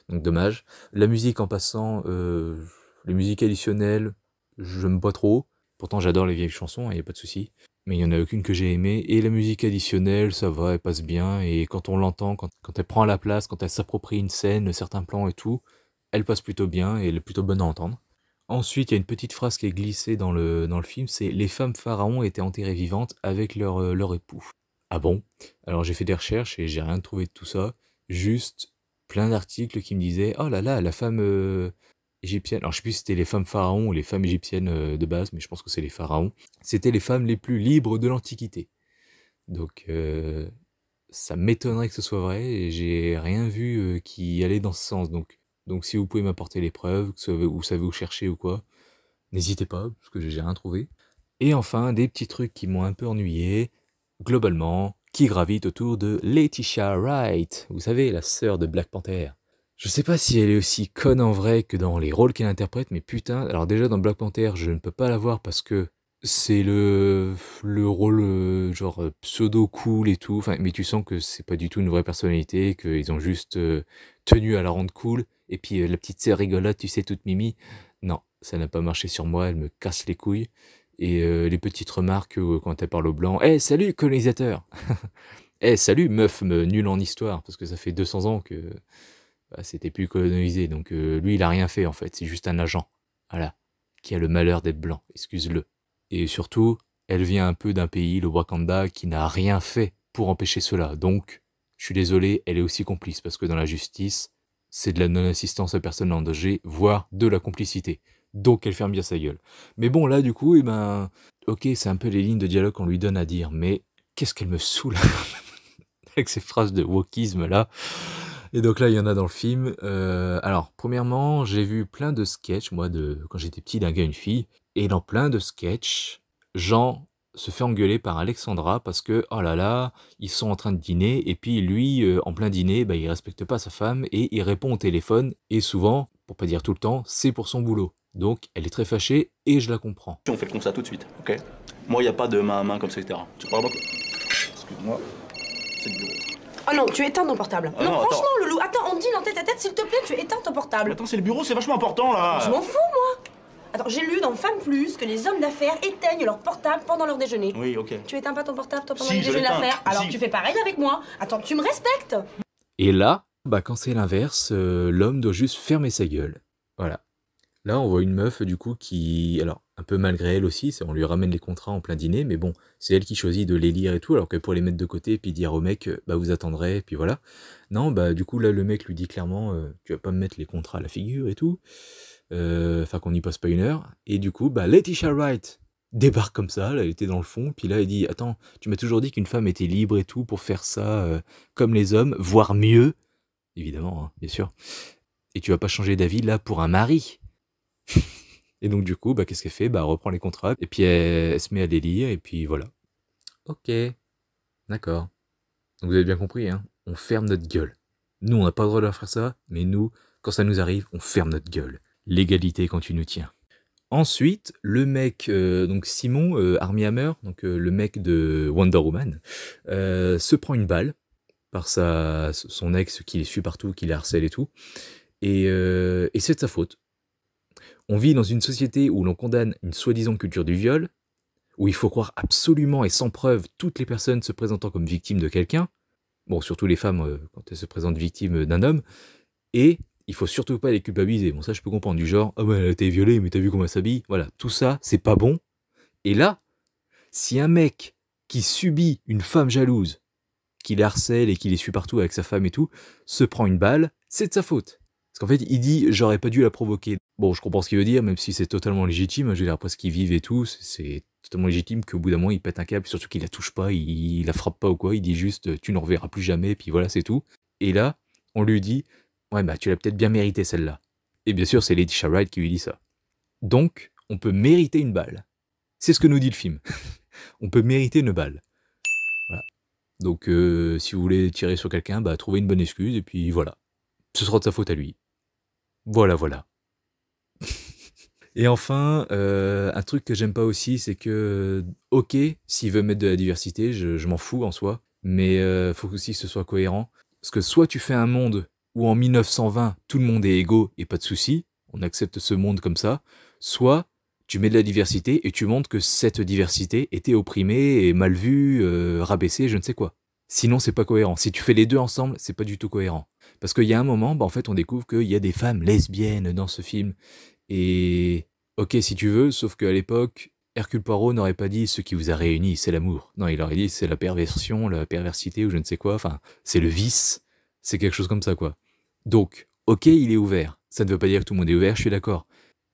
Donc dommage. La musique en passant, les musiques additionnelles, j'aime pas trop. Pourtant j'adore les vieilles chansons, il y a pas de souci. Mais il y en a aucune que j'ai aimée. Et la musique additionnelle, ça va, elle passe bien. Et quand on l'entend, quand elle prend la place, quand elle s'approprie une scène, certains plans et tout, elle passe plutôt bien et elle est plutôt bonne à entendre. Ensuite, il y a une petite phrase qui est glissée dans le film, c'est «Les femmes pharaons étaient enterrées vivantes avec leur époux». Ah bon? Alors j'ai fait des recherches et j'ai rien trouvé de tout ça. Juste plein d'articles qui me disaient «Oh là là, la femme égyptienne», alors je sais plus si c'était les femmes pharaons ou les femmes égyptiennes de base, mais je pense que c'est les pharaons, c'était les femmes les plus libres de l'Antiquité. Donc ça m'étonnerait que ce soit vrai, et j'ai rien vu qui allait dans ce sens. Donc si vous pouvez m'apporter les preuves, que vous savez où chercher ou quoi, n'hésitez pas, parce que j'ai rien trouvé. Et enfin, des petits trucs qui m'ont un peu ennuyé, globalement, qui gravitent autour de Letitia Wright, vous savez, la sœur de Black Panther. Je sais pas si elle est aussi conne en vrai que dans les rôles qu'elle interprète, mais putain, alors déjà dans Black Panther, je ne peux pas la voir parce que c'est le rôle genre pseudo cool et tout, enfin, mais tu sens que c'est pas du tout une vraie personnalité, qu'ils ont juste tenu à la rendre cool, et puis la petite sœur rigolote, tu sais, toute mimi, non, ça n'a pas marché sur moi, elle me casse les couilles. Et les petites remarques quand elle parle aux blancs. Eh, salut, colonisateur. Eh, salut, meuf nulle en histoire. Parce que ça fait 200 ans que bah, c'était plus colonisé. Donc lui, il a rien fait, en fait. C'est juste un agent. Voilà. Qui a le malheur d'être blanc. Excuse-le. Et surtout, elle vient un peu d'un pays, le Wakanda, qui n'a rien fait pour empêcher cela. Donc, je suis désolé, elle est aussi complice. Parce que dans la justice, c'est de la non-assistance à personne en danger, voire de la complicité. Donc elle ferme bien sa gueule. Mais bon, là, du coup, eh ben, ok, c'est un peu les lignes de dialogue qu'on lui donne à dire, mais qu'est-ce qu'elle me saoule avec ces phrases de wokisme là. Et donc là, il y en a dans le film. Alors, premièrement, j'ai vu plein de sketchs, moi, quand j'étais petit, d'un gars et une fille, et dans plein de sketchs, Jean se fait engueuler par Alexandra parce que, oh là là, ils sont en train de dîner, et puis lui, en plein dîner, il respecte pas sa femme, et il répond au téléphone, et souvent, pour pas dire tout le temps, c'est pour son boulot. Donc elle est très fâchée et je la comprends. On fait le constat tout de suite, ok? Moi, il n'y a pas de main à main comme ça, etc. Tu parles pas. Excuse-moi. C'est le bureau. Oh non, tu éteins ton portable. Ah non, non, franchement, attends. Loulou, attends, on dit dans tête à tête, s'il te plaît, tu éteins ton portable. Attends, c'est le bureau, c'est vachement important là. Je m'en fous, moi. Attends, j'ai lu dans Femme Plus que les hommes d'affaires éteignent leur portable pendant leur déjeuner. Oui, ok. Tu éteins pas ton portable, toi, pendant Si, le je déjeuner l'éteins. d'affaires? Alors Si. tu fais pareil avec moi. Attends, tu me respectes? Et là, bah quand c'est l'inverse, l'homme doit juste fermer sa gueule. Voilà. Là, on voit une meuf, du coup, qui... Alors, un peu malgré elle aussi, on lui ramène les contrats en plein dîner, mais bon, c'est elle qui choisit de les lire et tout, alors qu'elle pourrait les mettre de côté, et puis dire au mec, bah vous attendrez, et puis voilà. Non, bah du coup, là, le mec lui dit clairement, tu vas pas me mettre les contrats à la figure et tout, enfin qu'on n'y passe pas une heure, et du coup, bah Letitia Wright débarque comme ça, là, elle était dans le fond, puis là, elle dit, attends, tu m'as toujours dit qu'une femme était libre et tout, pour faire ça comme les hommes, voire mieux, évidemment, hein, bien sûr, et tu vas pas changer d'avis, là, pour un mari. Et donc du coup, bah, qu'est-ce qu'elle fait? Bah, elle reprend les contrats, et puis elle se met à les lire, et puis voilà. Ok, d'accord. Donc vous avez bien compris, hein, on ferme notre gueule. Nous, on n'a pas le droit de leur faire ça, mais nous, quand ça nous arrive, on ferme notre gueule. L'égalité quand tu nous tiens. Ensuite, le mec, donc Simon, Armie Hammer, donc le mec de Wonder Woman, se prend une balle par son ex qui les suit partout, qui les harcèle et tout, et c'est de sa faute. On vit dans une société où l'on condamne une soi-disant culture du viol, où il faut croire absolument et sans preuve toutes les personnes se présentant comme victimes de quelqu'un, bon, surtout les femmes quand elles se présentent victimes d'un homme, et il faut surtout pas les culpabiliser. Bon, ça je peux comprendre, du genre, ah ouais, elle a été violée, mais t'as vu comment elle s'habille? Voilà, tout ça, c'est pas bon. Et là, si un mec qui subit une femme jalouse, qui les harcèle et qui les suit partout avec sa femme et tout, se prend une balle, c'est de sa faute. Parce qu'en fait, il dit, j'aurais pas dû la provoquer. Bon, je comprends ce qu'il veut dire, même si c'est totalement légitime. Je veux dire, après ce qu'ils vivent et tout, c'est totalement légitime qu'au bout d'un moment, il pète un câble, surtout qu'il la touche pas, il la frappe pas ou quoi. Il dit juste, tu ne reverras plus jamais, puis voilà, c'est tout. Et là, on lui dit, ouais, bah, tu l'as peut-être bien mérité celle-là. Et bien sûr, c'est Letitia Wright qui lui dit ça. Donc, on peut mériter une balle. C'est ce que nous dit le film. On peut mériter une balle. Voilà. Donc, si vous voulez tirer sur quelqu'un, bah, trouvez une bonne excuse, et puis voilà. Ce sera de sa faute à lui. Voilà, voilà. Et enfin, un truc que j'aime pas aussi, c'est que, ok, s'il veut mettre de la diversité, je m'en fous en soi, mais faut aussi que ce soit cohérent. Parce que soit tu fais un monde où en 1920, tout le monde est égaux et pas de soucis, on accepte ce monde comme ça, soit tu mets de la diversité et tu montres que cette diversité était opprimée et mal vue, rabaissée, je ne sais quoi. Sinon, c'est pas cohérent. Si tu fais les deux ensemble, c'est pas du tout cohérent. Parce qu'il y a un moment, bah, en fait, on découvre qu'il y a des femmes lesbiennes dans ce film. Et ok, si tu veux, sauf qu'à l'époque, Hercule Poirot n'aurait pas dit ce qui vous a réuni, c'est l'amour. Non, il aurait dit c'est la perversion, la perversité ou je ne sais quoi. Enfin, c'est le vice. C'est quelque chose comme ça, quoi. Donc, ok, il est ouvert. Ça ne veut pas dire que tout le monde est ouvert, je suis d'accord.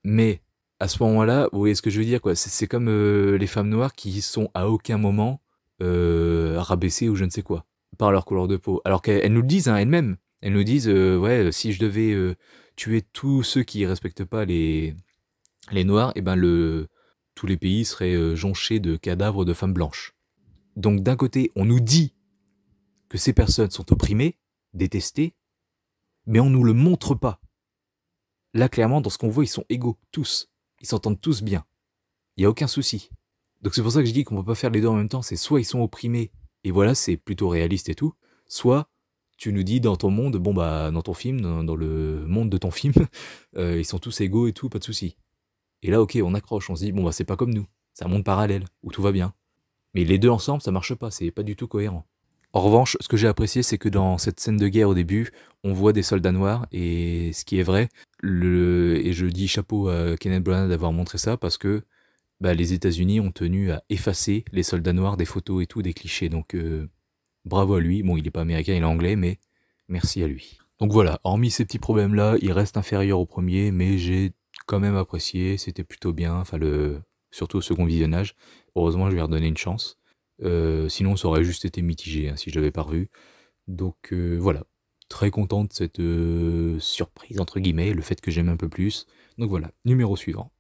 Mais à ce moment-là, vous voyez ce que je veux dire, quoi. C'est comme les femmes noires qui sont à aucun moment rabaissées ou je ne sais quoi par leur couleur de peau. Alors qu'elles nous le disent, hein, elles-mêmes. Elles nous disent, ouais, si je devais tuer tous ceux qui respectent pas les noirs, et ben tous les pays seraient jonchés de cadavres de femmes blanches. Donc d'un côté, on nous dit que ces personnes sont opprimées, détestées, mais on nous le montre pas. Là, clairement, dans ce qu'on voit, ils sont égaux, tous. Ils s'entendent tous bien. Il n'y a aucun souci. Donc c'est pour ça que je dis qu'on ne peut pas faire les deux en même temps. C'est soit ils sont opprimés, et voilà, c'est plutôt réaliste et tout, soit tu nous dis dans ton monde, bon bah dans ton film, dans le monde de ton film, ils sont tous égaux et tout, pas de souci. Et là, ok, on accroche, on se dit, bon bah c'est pas comme nous, c'est un monde parallèle, où tout va bien. Mais les deux ensemble, ça marche pas, c'est pas du tout cohérent. En revanche, ce que j'ai apprécié, c'est que dans cette scène de guerre au début, on voit des soldats noirs, et ce qui est vrai, et je dis chapeau à Kenneth Branagh d'avoir montré ça, parce que bah, les États-Unis ont tenu à effacer les soldats noirs des photos et tout, des clichés, donc bravo à lui. Bon, il est pas américain, il est anglais, mais merci à lui. Donc voilà, hormis ces petits problèmes-là, il reste inférieur au premier, mais j'ai quand même apprécié, c'était plutôt bien, enfin surtout au second visionnage. Heureusement, je lui ai redonné une chance. Sinon, ça aurait juste été mitigé hein, si je l'avais pas revu. Donc voilà, très content de cette surprise, entre guillemets, le fait que j'aime un peu plus. Donc voilà, numéro suivant.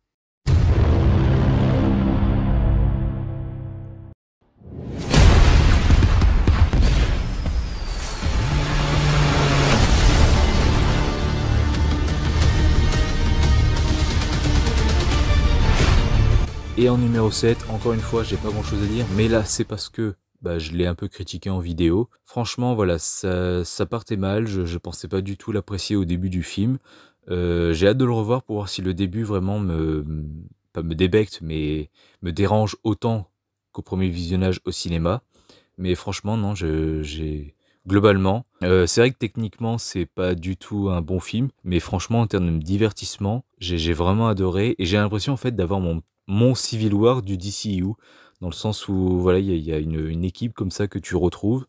Et en numéro 7, encore une fois, j'ai pas grand chose à dire, mais là c'est parce que je l'ai un peu critiqué en vidéo. Franchement, voilà, ça partait mal, je pensais pas du tout l'apprécier au début du film. J'ai hâte de le revoir pour voir si le début vraiment pas me débecte, mais me dérange autant qu'au premier visionnage au cinéma. Mais franchement, non, j'ai... Globalement, c'est vrai que techniquement, c'est pas du tout un bon film, mais franchement, en termes de divertissement, j'ai vraiment adoré, et j'ai l'impression, en fait, d'avoir mon Civil War du DCU, dans le sens où, voilà, il y a une équipe comme ça que tu retrouves,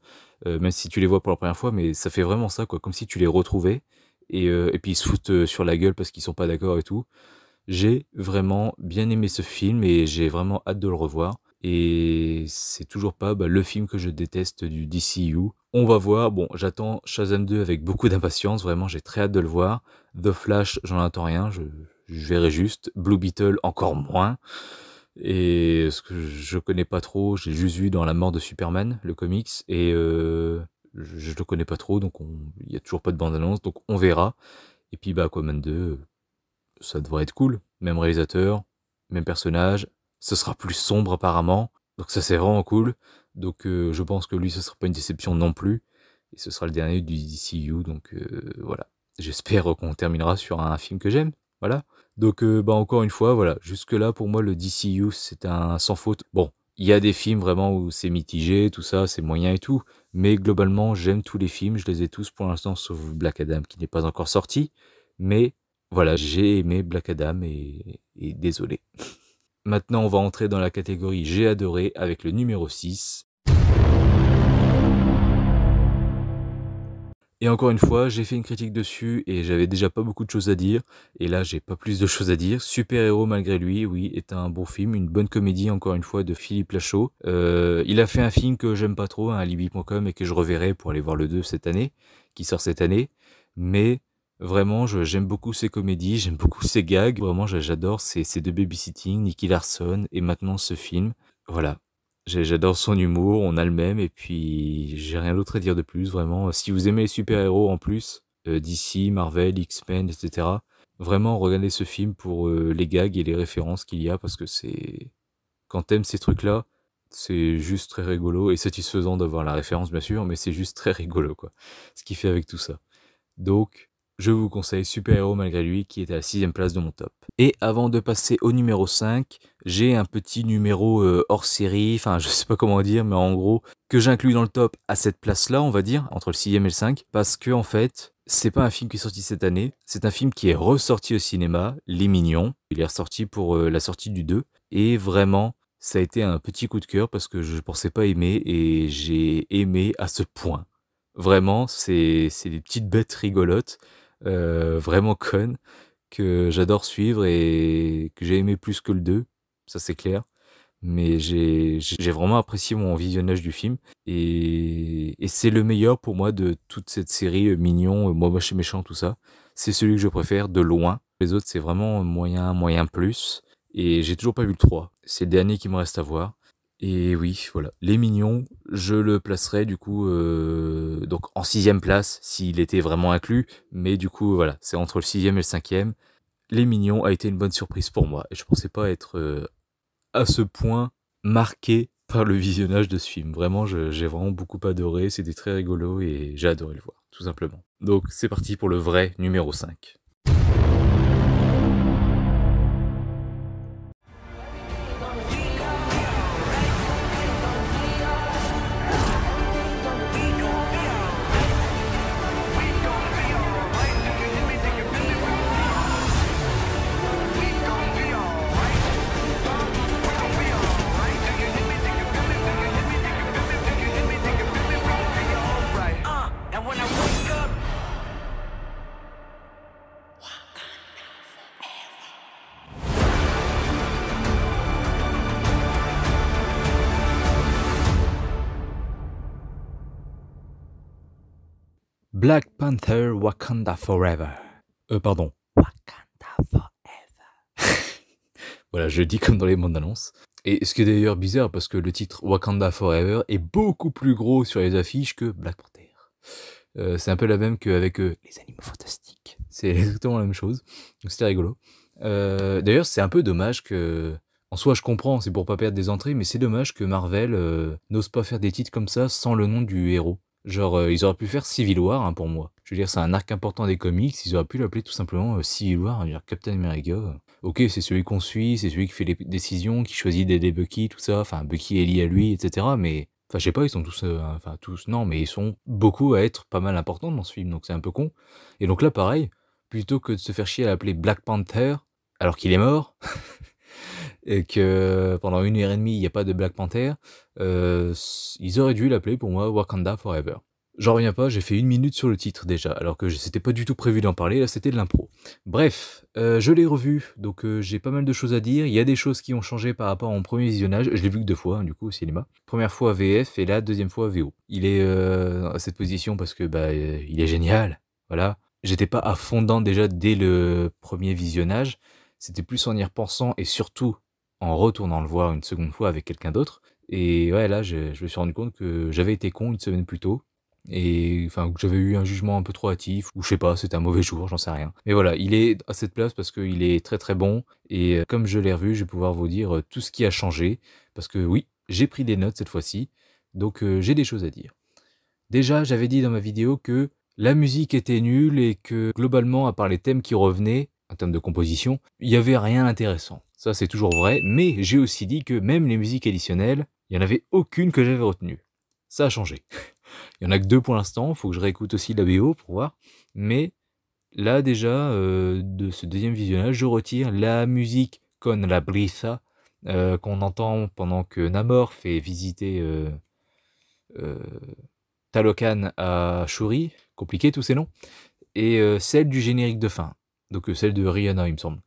même si tu les vois pour la première fois, mais ça fait vraiment ça, quoi, comme si tu les retrouvais, et puis ils se foutent sur la gueule parce qu'ils sont pas d'accord et tout. J'ai vraiment bien aimé ce film, et j'ai vraiment hâte de le revoir. Et c'est toujours pas le film que je déteste du DCU. On va voir. Bon, j'attends Shazam 2 avec beaucoup d'impatience. Vraiment, j'ai très hâte de le voir. The Flash, j'en attends rien. Je verrai juste. Blue Beetle, encore moins. Et ce que je connais pas trop, j'ai juste vu dans La Mort de Superman, le comics. Et je le connais pas trop, donc il y a toujours pas de bande-annonce. Donc on verra. Et puis Aquaman 2, ça devrait être cool. Même réalisateur, même personnage. Ce sera plus sombre apparemment, donc ça c'est vraiment cool. Donc je pense que lui ce sera pas une déception non plus, et ce sera le dernier du DCU, donc voilà. J'espère qu'on terminera sur un film que j'aime, voilà. Donc encore une fois, voilà, jusque là pour moi le DCU c'est un sans faute. Bon, il y a des films vraiment où c'est mitigé, tout ça, c'est moyen et tout, mais globalement j'aime tous les films, je les ai tous pour l'instant sauf Black Adam qui n'est pas encore sorti, mais voilà, j'ai aimé Black Adam et désolé. Maintenant, on va entrer dans la catégorie j'ai adoré avec le numéro 6. Et encore une fois, j'ai fait une critique dessus et j'avais déjà pas beaucoup de choses à dire. Et là, j'ai pas plus de choses à dire. Super Héros malgré lui, oui, est un bon film, une bonne comédie encore une fois de Philippe Lachaud. Il a fait un film que j'aime pas trop, Alibi.com, et que je reverrai pour aller voir le 2 cette année, qui sort cette année. Mais... vraiment, j'aime beaucoup ses comédies, j'aime beaucoup ses gags. Vraiment, j'adore ces deux babysitting, Nicky Larson et maintenant ce film. Voilà, j'adore son humour, on a le même, et puis j'ai rien d'autre à dire de plus, vraiment. Si vous aimez les super-héros en plus, DC, Marvel, X-Men, etc., vraiment, regardez ce film pour les gags et les références qu'il y a, parce que c'est... Quand t'aimes ces trucs-là, c'est juste très rigolo, et satisfaisant d'avoir la référence, bien sûr, mais c'est juste très rigolo, quoi, ce qu'il fait avec tout ça. Donc... je vous conseille Super Héros malgré lui, qui est à la 6ème place de mon top. Et avant de passer au numéro 5, j'ai un petit numéro hors série, enfin je sais pas comment dire, mais en gros, que j'inclus dans le top à cette place-là, on va dire, entre le 6ème et le 5, parce que en fait, c'est pas un film qui est sorti cette année, c'est un film qui est ressorti au cinéma, Les Mignons. Il est ressorti pour la sortie du 2, et vraiment, ça a été un petit coup de cœur, parce que je pensais pas aimer, et j'ai aimé à ce point. Vraiment, c'est des petites bêtes rigolotes. Vraiment conne, que j'adore suivre et que j'ai aimé plus que le 2, ça c'est clair. Mais j'ai vraiment apprécié mon visionnage du film, et c'est le meilleur pour moi de toute cette série Mignon, Moi Moche et Méchant, tout ça. C'est celui que je préfère de loin. Les autres c'est vraiment moyen plus, et j'ai toujours pas vu le 3. C'est le dernier qui me reste à voir. Et oui, voilà, Les Mignons, je le placerai du coup donc en 6ème place s'il était vraiment inclus, mais du coup voilà, c'est entre le 6ème et le 5ème. Les Mignons a été une bonne surprise pour moi, et je pensais pas être à ce point marqué par le visionnage de ce film. Vraiment, j'ai vraiment beaucoup adoré, c'était très rigolo et j'ai adoré le voir, tout simplement. Donc c'est parti pour le vrai numéro 5. Black Panther Wakanda Forever. Pardon. Wakanda Forever. Voilà, je dis comme dans les bandes annonces. Et ce qui est d'ailleurs bizarre, parce que le titre Wakanda Forever est beaucoup plus gros sur les affiches que Black Panther. C'est un peu la même qu'avec les Animaux Fantastiques. C'est exactement la même chose. Donc c'était rigolo. D'ailleurs, c'est un peu dommage que... En soi, je comprends, c'est pour pas perdre des entrées, mais c'est dommage que Marvel n'ose pas faire des titres comme ça sans le nom du héros. Genre, ils auraient pu faire Civil War, hein, pour moi. Je veux dire, c'est un arc important des comics, ils auraient pu l'appeler tout simplement Civil War, hein, dire Captain America. Ok, c'est celui qu'on suit, c'est celui qui fait les décisions, qui choisit d'aider Bucky, tout ça, enfin, Bucky est lié à lui, etc. Mais, enfin, je sais pas, ils sont tous, enfin, tous, non, mais ils sont beaucoup à être pas mal importants dans ce film, donc c'est un peu con. Et donc là, pareil, plutôt que de se faire chier à l'appeler Black Panther, alors qu'il est mort, et que pendant 1 heure et demie, il n'y a pas de Black Panther, ils auraient dû l'appeler pour moi Wakanda Forever. J'en reviens pas, j'ai fait 1 minute sur le titre déjà, alors que c'était pas du tout prévu d'en parler, là c'était de l'impro. Bref, je l'ai revu, donc j'ai pas mal de choses à dire, il y a des choses qui ont changé par rapport à mon premier visionnage, je l'ai vu que 2 fois, hein, du coup au cinéma. Première fois VF et la deuxième fois VO. Il est à cette position parce que il est génial, voilà. J'étais pas à fond dedans déjà dès le premier visionnage, c'était plus en y repensant et surtout en retournant le voir une seconde fois avec quelqu'un d'autre. Et ouais, là, je me suis rendu compte que j'avais été con une semaine plus tôt. Et enfin, que j'avais eu un jugement un peu trop hâtif, ou je sais pas, c'était un mauvais jour, j'en sais rien. Mais voilà, il est à cette place parce qu'il est très très bon. Et comme je l'ai revu, je vais pouvoir vous dire tout ce qui a changé. Parce que oui, j'ai pris des notes cette fois-ci. Donc j'ai des choses à dire. Déjà, j'avais dit dans ma vidéo que la musique était nulle et que globalement, à part les thèmes qui revenaient, en termes de composition, il n'y avait rien d'intéressant. Ça, c'est toujours vrai, mais j'ai aussi dit que même les musiques additionnelles, il n'y en avait aucune que j'avais retenue. Ça a changé. Il n'y en a que 2 pour l'instant, il faut que je réécoute aussi la BO pour voir. Mais là, déjà, de ce deuxième visionnage, je retire la musique Con la Brisa, qu'on entend pendant que Namor fait visiter Talocan à Shuri, compliqué tous ces noms, et celle du générique de fin, donc celle de Rihanna, il me semble.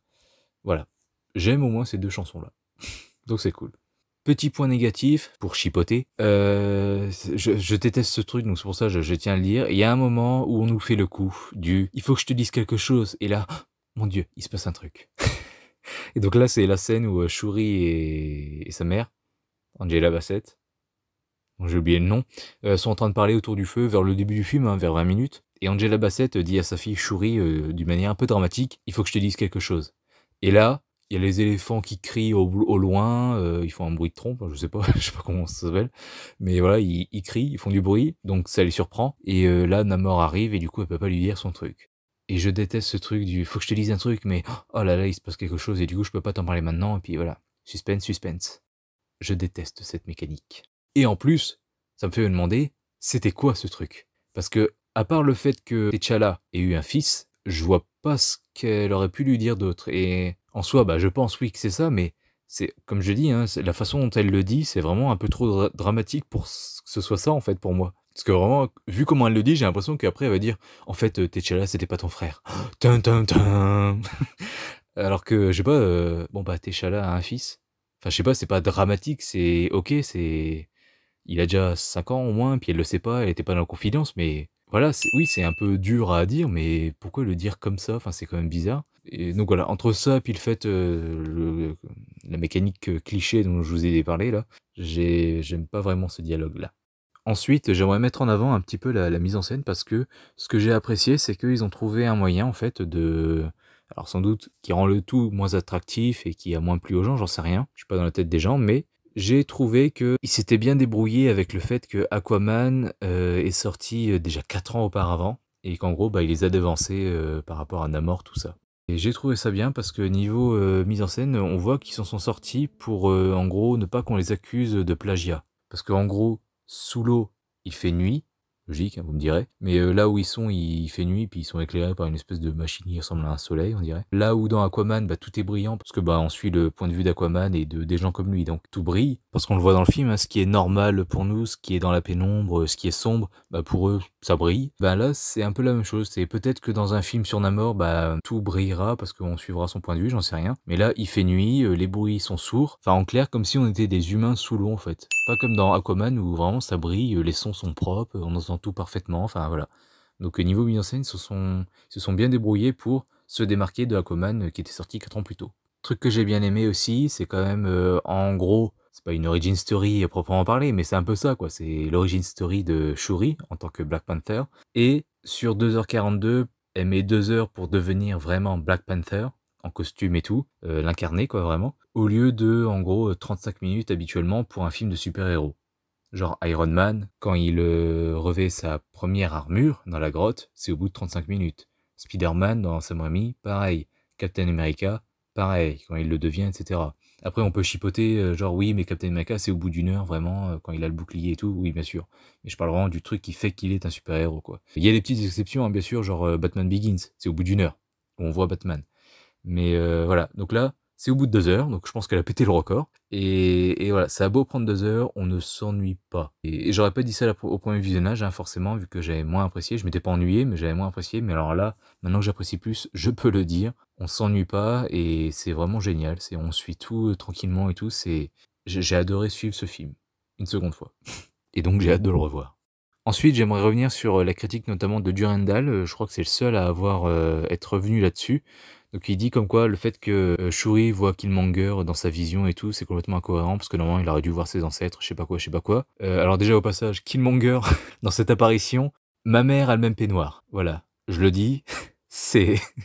Voilà. J'aime au moins ces 2 chansons-là. Donc c'est cool. Petit point négatif, pour chipoter, je déteste ce truc, donc c'est pour ça que je tiens à le dire. Il y a un moment où on nous fait le coup du « il faut que je te dise quelque chose », et là, mon Dieu, il se passe un truc. Et donc là, c'est la scène où Shuri et sa mère, Angela Bassett, dont j'ai oublié le nom, sont en train de parler autour du feu vers le début du film, hein, vers 20 minutes, et Angela Bassett dit à sa fille Shuri, d'une manière un peu dramatique, « il faut que je te dise quelque chose ». Et là, il y a les éléphants qui crient au loin, ils font un bruit de trompe, je sais pas comment ça s'appelle, mais voilà, ils crient, ils font du bruit, donc ça les surprend, et là, Namor arrive, et du coup, elle peut pas lui dire son truc. Et je déteste ce truc du « faut que je te dise un truc, mais oh là là, il se passe quelque chose, et du coup, je peux pas t'en parler maintenant », et puis voilà, suspense, suspense. Je déteste cette mécanique. Et en plus, ça me fait me demander, c'était quoi ce truc? Parce que, à part le fait que T'Challa ait eu un fils, je vois pas ce qu'elle aurait pu lui dire d'autre, et en soi, je pense oui que c'est ça, mais c'est comme je dis, hein, la façon dont elle le dit, c'est vraiment un peu trop dramatique pour que ce soit ça en fait pour moi. Parce que vraiment, vu comment elle le dit, j'ai l'impression qu'après elle va dire « En fait, T'Challa, c'était pas ton frère. » Tum tum tum. Alors que, je sais pas, T'Challa a un fils. Enfin, je sais pas, c'est pas dramatique, c'est ok, c'est... Il a déjà 5 ans au moins, puis elle le sait pas, elle était pas dans la confidence, mais... Voilà, oui, c'est un peu dur à dire, mais pourquoi le dire comme ça? Enfin, c'est quand même bizarre. Et donc voilà, entre ça, puis le fait, la mécanique cliché dont je vous ai parlé, là, j'aime pas vraiment ce dialogue-là. Ensuite, j'aimerais mettre en avant un petit peu la mise en scène, parce que ce que j'ai apprécié, c'est qu'ils ont trouvé un moyen, en fait, alors sans doute, qui rend le tout moins attractif et qui a moins plu aux gens, j'en sais rien, je suis pas dans la tête des gens, mais... J'ai trouvé qu'ils s'étaient bien débrouillés avec le fait que Aquaman est sorti déjà 4 ans auparavant et qu'en gros il les a devancés par rapport à Namor, tout ça. Et j'ai trouvé ça bien parce que niveau mise en scène, on voit qu'ils s'en sont sortis pour en gros ne pas qu'on les accuse de plagiat. Parce qu'en gros, sous l'eau, il fait nuit, logique, hein, vous me direz, mais là où ils sont, il fait nuit, puis ils sont éclairés par une espèce de machine qui ressemble à un soleil, on dirait. Là où dans Aquaman, tout est brillant, parce que on suit le point de vue d'Aquaman et des gens comme lui, donc tout brille, parce qu'on le voit dans le film, hein, ce qui est normal pour nous, ce qui est dans la pénombre, ce qui est sombre, pour eux, ça brille. Là, c'est un peu la même chose, c'est peut-être que dans un film sur Namor, tout brillera, parce qu'on suivra son point de vue, j'en sais rien. Mais là, il fait nuit, les bruits sont sourds, enfin en clair, comme si on était des humains sous l'eau, en fait. Pas comme dans Aquaman, où vraiment ça brille, les sons sont propres, on entend tout parfaitement, enfin voilà. Donc niveau mise en scène, ils se sont bien débrouillés pour se démarquer de Aquaman qui était sorti 4 ans plus tôt. Truc que j'ai bien aimé aussi, c'est quand même, en gros, c'est pas une origin story à proprement parler, mais c'est un peu ça, quoi. C'est l'origin story de Shuri en tant que Black Panther. Et sur 2h42, elle met 2 heures pour devenir vraiment Black Panther. en costume et tout, l'incarner quoi vraiment, au lieu de en gros 35 minutes habituellement pour un film de super-héros. Genre Iron Man, quand il revêt sa première armure dans la grotte, c'est au bout de 35 minutes. Spider-Man dans Sam Raimi, pareil. Captain America, pareil, quand il le devient, etc. Après, on peut chipoter, genre oui, mais Captain America, c'est au bout d'1 heure, vraiment, quand il a le bouclier et tout, oui, bien sûr. Mais je parle vraiment du truc qui fait qu'il est un super-héros, quoi. Il y a des petites exceptions, hein, bien sûr, genre Batman Begins, c'est au bout d'1 heure, où on voit Batman. Mais voilà, donc là, c'est au bout de 2 heures, donc je pense qu'elle a pété le record. Et voilà, ça a beau prendre 2 heures, on ne s'ennuie pas. Et j'aurais pas dit ça au premier visionnage, hein, forcément, vu que j'avais moins apprécié. Je m'étais pas ennuyé, mais j'avais moins apprécié. Mais alors là, maintenant que j'apprécie plus, je peux le dire. On s'ennuie pas et c'est vraiment génial. On suit tout tranquillement et tout. J'ai adoré suivre ce film. Une seconde fois. Et donc j'ai hâte de le revoir. Ensuite, j'aimerais revenir sur la critique notamment de Durandal. Je crois que c'est le seul à avoir être revenu là-dessus. Donc il dit comme quoi le fait que Shuri voit Killmonger dans sa vision et tout, c'est complètement incohérent parce que normalement il aurait dû voir ses ancêtres, je sais pas quoi, je sais pas quoi. Alors déjà au passage, Killmonger dans cette apparition, ma mère a le même peignoir. Voilà, je le dis,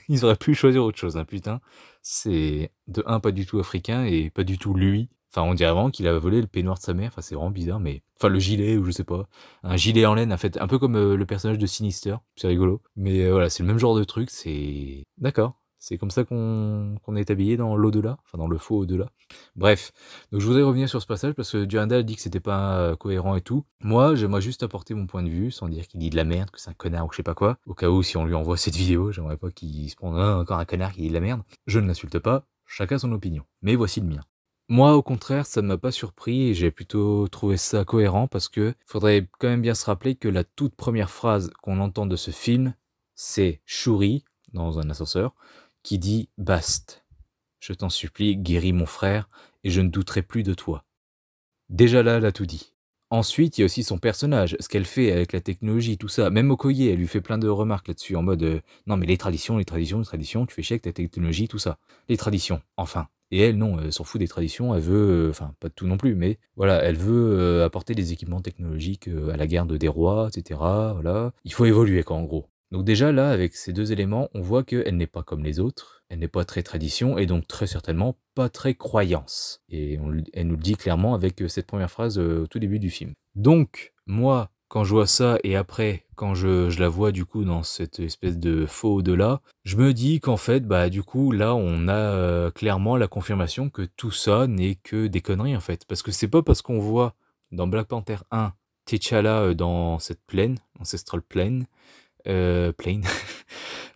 ils auraient pu choisir autre chose, hein, putain. C'est de un pas du tout africain et pas du tout lui. Enfin, on dirait vraiment qu'il a volé le peignoir de sa mère. Enfin, c'est vraiment bizarre, mais enfin le gilet ou je sais pas, un gilet en laine en fait, un peu comme le personnage de Sinister. C'est rigolo, mais voilà, c'est le même genre de truc. C'est d'accord. C'est comme ça qu'on est habillé dans l'au-delà, enfin dans le faux au-delà. Bref, donc je voudrais revenir sur ce passage parce que Durandal dit que c'était pas cohérent et tout. Moi, j'aimerais juste apporter mon point de vue, sans dire qu'il dit de la merde, que c'est un connard ou je sais pas quoi. Au cas où, si on lui envoie cette vidéo, j'aimerais pas qu'il se prenne encore un connard qui dit de la merde. Je ne l'insulte pas, chacun son opinion. Mais voici le mien. Moi, au contraire, ça ne m'a pas surpris et j'ai plutôt trouvé ça cohérent parce que faudrait quand même bien se rappeler que la toute première phrase qu'on entend de ce film, c'est Shuri, dans un ascenseur, qui dit « Bast, je t'en supplie, guéris mon frère, et je ne douterai plus de toi. » Déjà là, elle a tout dit. Ensuite, il y a aussi son personnage, ce qu'elle fait avec la technologie, tout ça. Même Okoye, elle lui fait plein de remarques là-dessus, en mode non mais les traditions, tu fais chier avec ta technologie, tout ça. Les traditions, enfin. Et elle, non, elle s'en fout des traditions, elle veut, enfin pas de tout non plus, mais voilà, elle veut apporter des équipements technologiques à la garde des rois, etc. Voilà. Il faut évoluer quoi, en gros. Donc déjà là, avec ces deux éléments, on voit qu'elle n'est pas comme les autres, elle n'est pas très tradition et donc très certainement pas très croyance. Et elle nous le dit clairement avec cette première phrase au tout début du film. Donc moi, quand je vois ça et après, quand je la vois du coup dans cette espèce de faux au-delà, je me dis qu'en fait, bah du coup là on a clairement la confirmation que tout ça n'est que des conneries en fait. Parce que c'est pas parce qu'on voit dans Black Panther 1 T'Challa dans cette plaine, Ancestral Plain, Plain.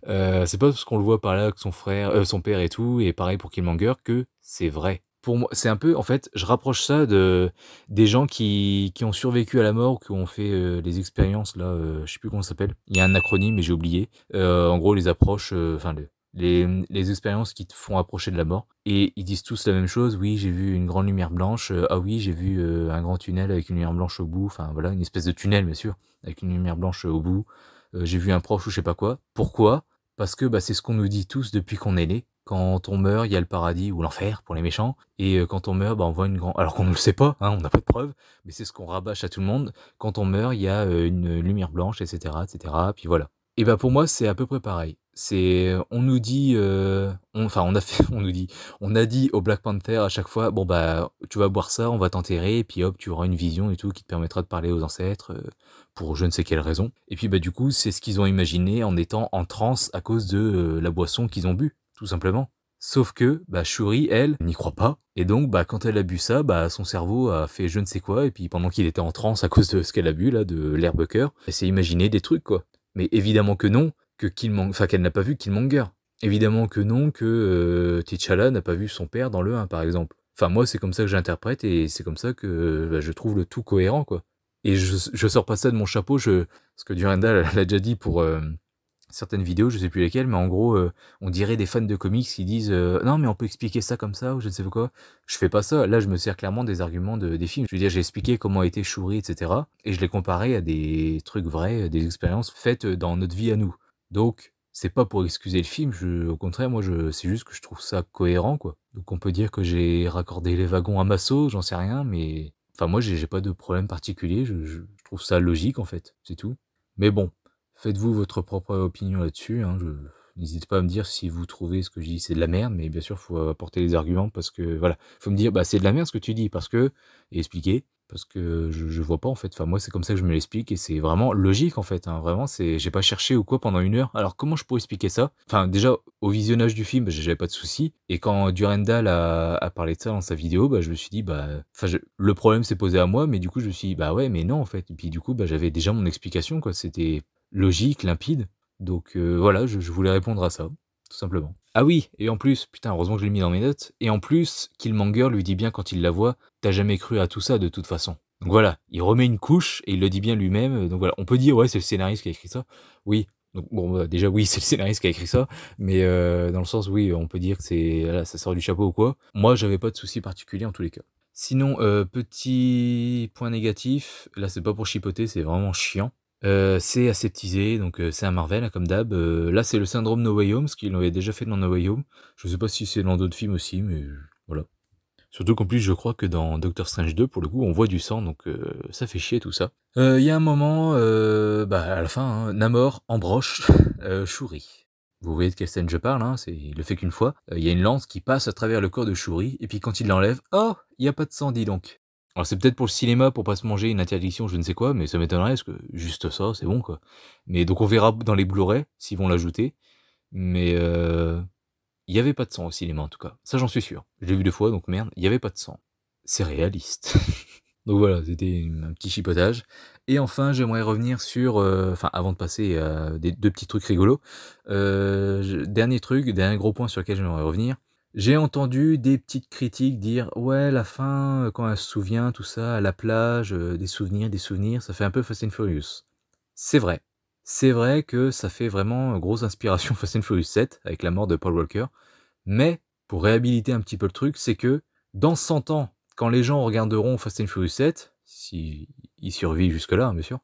C'est pas parce qu'on le voit par là avec son frère, son père et tout, et pareil pour Killmonger, que c'est vrai. Pour moi, c'est un peu, en fait, je rapproche ça des gens qui ont survécu à la mort, qui ont fait les expériences, là, je sais plus comment ça s'appelle. Il y a un acronyme, mais j'ai oublié. En gros, les approches, enfin, les expériences qui te font approcher de la mort. Et ils disent tous la même chose. Oui, j'ai vu une grande lumière blanche. Ah oui, j'ai vu un grand tunnel avec une lumière blanche au bout. Enfin, voilà, une espèce de tunnel, bien sûr, avec une lumière blanche au bout. J'ai vu un proche ou je sais pas quoi. Pourquoi? Parce que bah, c'est ce qu'on nous dit tous depuis qu'on est né. Quand on meurt, il y a le paradis ou l'enfer pour les méchants. Et quand on meurt, bah, on voit une grande... Alors qu'on ne le sait pas, hein, on n'a pas de preuves, mais c'est ce qu'on rabâche à tout le monde. Quand on meurt, il y a une lumière blanche, etc., etc. Puis voilà. Et bah pour moi, c'est à peu près pareil. On nous dit, on a dit au Black Panther à chaque fois, bon bah, tu vas boire ça, on va t'enterrer, et puis hop, tu auras une vision et tout qui te permettra de parler aux ancêtres, pour je ne sais quelle raison. Et puis bah du coup, c'est ce qu'ils ont imaginé en étant en transe à cause de la boisson qu'ils ont bu, tout simplement. Sauf que, bah, Shuri, elle, n'y croit pas. Et donc, bah, quand elle a bu ça, bah, son cerveau a fait je ne sais quoi, et puis pendant qu'il était en transe à cause de ce qu'elle a bu, là, de l'herbe cœur, elle s'est imaginé des trucs, quoi. Mais évidemment que non, qu'elle n'a pas vu Killmonger. Évidemment que non, que T'Challa n'a pas vu son père dans le 1, par exemple. Enfin, moi, c'est comme ça que j'interprète, et c'est comme ça que bah, je trouve le tout cohérent, quoi. Et je sors pas ça de mon chapeau, parce que Durandal l'a déjà dit pour certaines vidéos, je sais plus lesquelles, mais en gros, on dirait des fans de comics qui disent non mais on peut expliquer ça comme ça ou je ne sais pas quoi. Je fais pas ça. Là, je me sers clairement des arguments des films. Je veux dire, j'ai expliqué comment était Shuri, etc. Et je l'ai comparé à des trucs vrais, des expériences faites dans notre vie à nous. Donc, c'est pas pour excuser le film. Au contraire, moi, c'est juste que je trouve ça cohérent, quoi. Donc, on peut dire que j'ai raccordé les wagons à ma sauce, j'en sais rien, mais enfin, moi, j'ai pas de problème particulier. Je trouve ça logique, en fait. C'est tout. Mais bon. Faites-vous votre propre opinion là-dessus, hein, n'hésitez pas à me dire si vous trouvez ce que je dis c'est de la merde, mais bien sûr, faut apporter les arguments parce que voilà, faut me dire bah c'est de la merde ce que tu dis parce que et expliquer parce que je vois pas en fait. Enfin moi c'est comme ça que je me l'explique et c'est vraiment logique en fait. Hein. Vraiment c'est j'ai pas cherché ou quoi pendant 1 heure. Alors comment je pourrais expliquer ça? Enfin déjà au visionnage du film, bah, j'avais pas de soucis et quand Durandal a parlé de ça dans sa vidéo, bah je me suis dit bah enfin le problème s'est posé à moi, mais du coup je me suis dit bah ouais mais non en fait. Et puis du coup bah j'avais déjà mon explication quoi. C'était logique, limpide. Donc voilà, je voulais répondre à ça, tout simplement. Ah oui, et en plus, putain, heureusement que je l'ai mis dans mes notes, et en plus, Killmonger lui dit bien quand il la voit, t'as jamais cru à tout ça de toute façon. Donc voilà, il remet une couche, et il le dit bien lui-même, donc voilà, on peut dire, ouais, c'est le scénariste qui a écrit ça, oui, donc bon, bah, déjà, oui, c'est le scénariste qui a écrit ça, mais dans le sens, oui, on peut dire que c'est, là, ça sort du chapeau ou quoi. Moi, j'avais pas de souci particulier en tous les cas. Sinon, petit point négatif, là, c'est pas pour chipoter, c'est vraiment chiant. C'est aseptisé, donc c'est un Marvel, hein, comme d'hab. Là, c'est le syndrome No Way Home, ce qu'ils avaient déjà fait dans No Way Home. Je sais pas si c'est dans d'autres films aussi, mais voilà. Surtout qu'en plus, je crois que dans Doctor Strange 2, pour le coup, on voit du sang, donc ça fait chier tout ça. Il y a un moment, bah, à la fin, hein, Namor embroche Shuri. Vous voyez de quelle scène je parle, hein, il le fait qu'une fois. Il y a une lance qui passe à travers le corps de Shuri, et puis quand il l'enlève, oh, il n'y a pas de sang, dis donc. Alors c'est peut-être pour le cinéma, pour pas se manger une interdiction, je ne sais quoi, mais ça m'étonnerait, parce que juste ça, c'est bon, quoi. Mais donc on verra dans les Blu-ray, s'ils vont l'ajouter, mais il y avait pas de sang au cinéma, en tout cas. Ça, j'en suis sûr. Je l'ai vu 2 fois, donc merde, il y avait pas de sang. C'est réaliste. Donc voilà, c'était un petit chipotage. Et enfin, j'aimerais revenir sur... Enfin, avant de passer à 2 petits trucs rigolos. Dernier truc, dernier gros point sur lequel j'aimerais revenir. J'ai entendu des petites critiques dire « Ouais, la fin, quand elle se souvient, tout ça, à la plage, des souvenirs, ça fait un peu Fast and Furious. » C'est vrai. C'est vrai que ça fait vraiment grosse inspiration Fast and Furious 7, avec la mort de Paul Walker. Mais, pour réhabiliter un petit peu le truc, c'est que, dans 100 ans, quand les gens regarderont Fast and Furious 7, si ils survivent jusque-là, hein, bien sûr,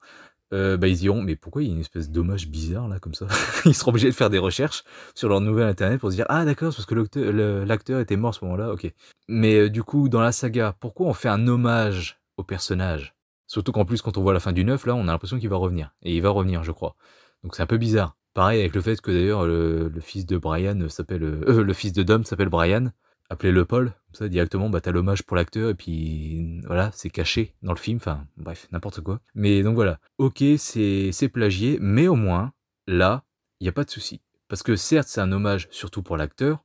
bah ils diront, mais pourquoi il y a une espèce d'hommage bizarre là comme ça? Ils seront obligés de faire des recherches sur leur nouvel internet pour se dire ah d'accord, c'est parce que l'acteur était mort à ce moment-là, ok. Mais du coup, dans la saga, pourquoi on fait un hommage au personnage? Surtout qu'en plus, quand on voit la fin du 9, là, on a l'impression qu'il va revenir. Et il va revenir, je crois. Donc c'est un peu bizarre. Pareil avec le fait que d'ailleurs le fils de Brian s'appelle le fils de Dom s'appelle Brian. Appelez-le Paul, comme ça directement, bah t'as l'hommage pour l'acteur et puis voilà, c'est caché dans le film, enfin bref, n'importe quoi. Mais donc voilà, ok, c'est plagié, mais au moins, là, il n'y a pas de souci. Parce que certes, c'est un hommage surtout pour l'acteur,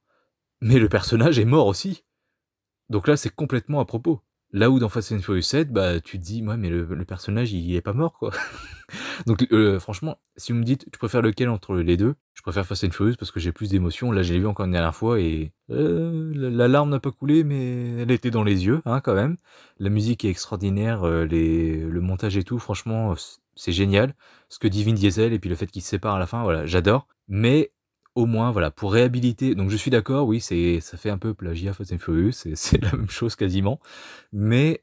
mais le personnage est mort aussi. Donc là, c'est complètement à propos. Là où dans Fast and Furious 7, bah tu te dis, ouais, mais le personnage, il est pas mort, quoi. Donc franchement, si vous me dites, tu préfères lequel entre les deux? Je préfère Fast and Furious parce que j'ai plus d'émotions. Là, je l'ai vu encore une dernière fois et la larme n'a pas coulé, mais elle était dans les yeux, hein, quand même. La musique est extraordinaire, le montage et tout, franchement, c'est génial. Ce que dit Vin Diesel et puis le fait qu'il se sépare à la fin, voilà, j'adore. Mais au moins, voilà, pour réhabiliter, donc je suis d'accord, oui, ça fait un peu plagiat Fast and Furious, c'est la même chose quasiment, mais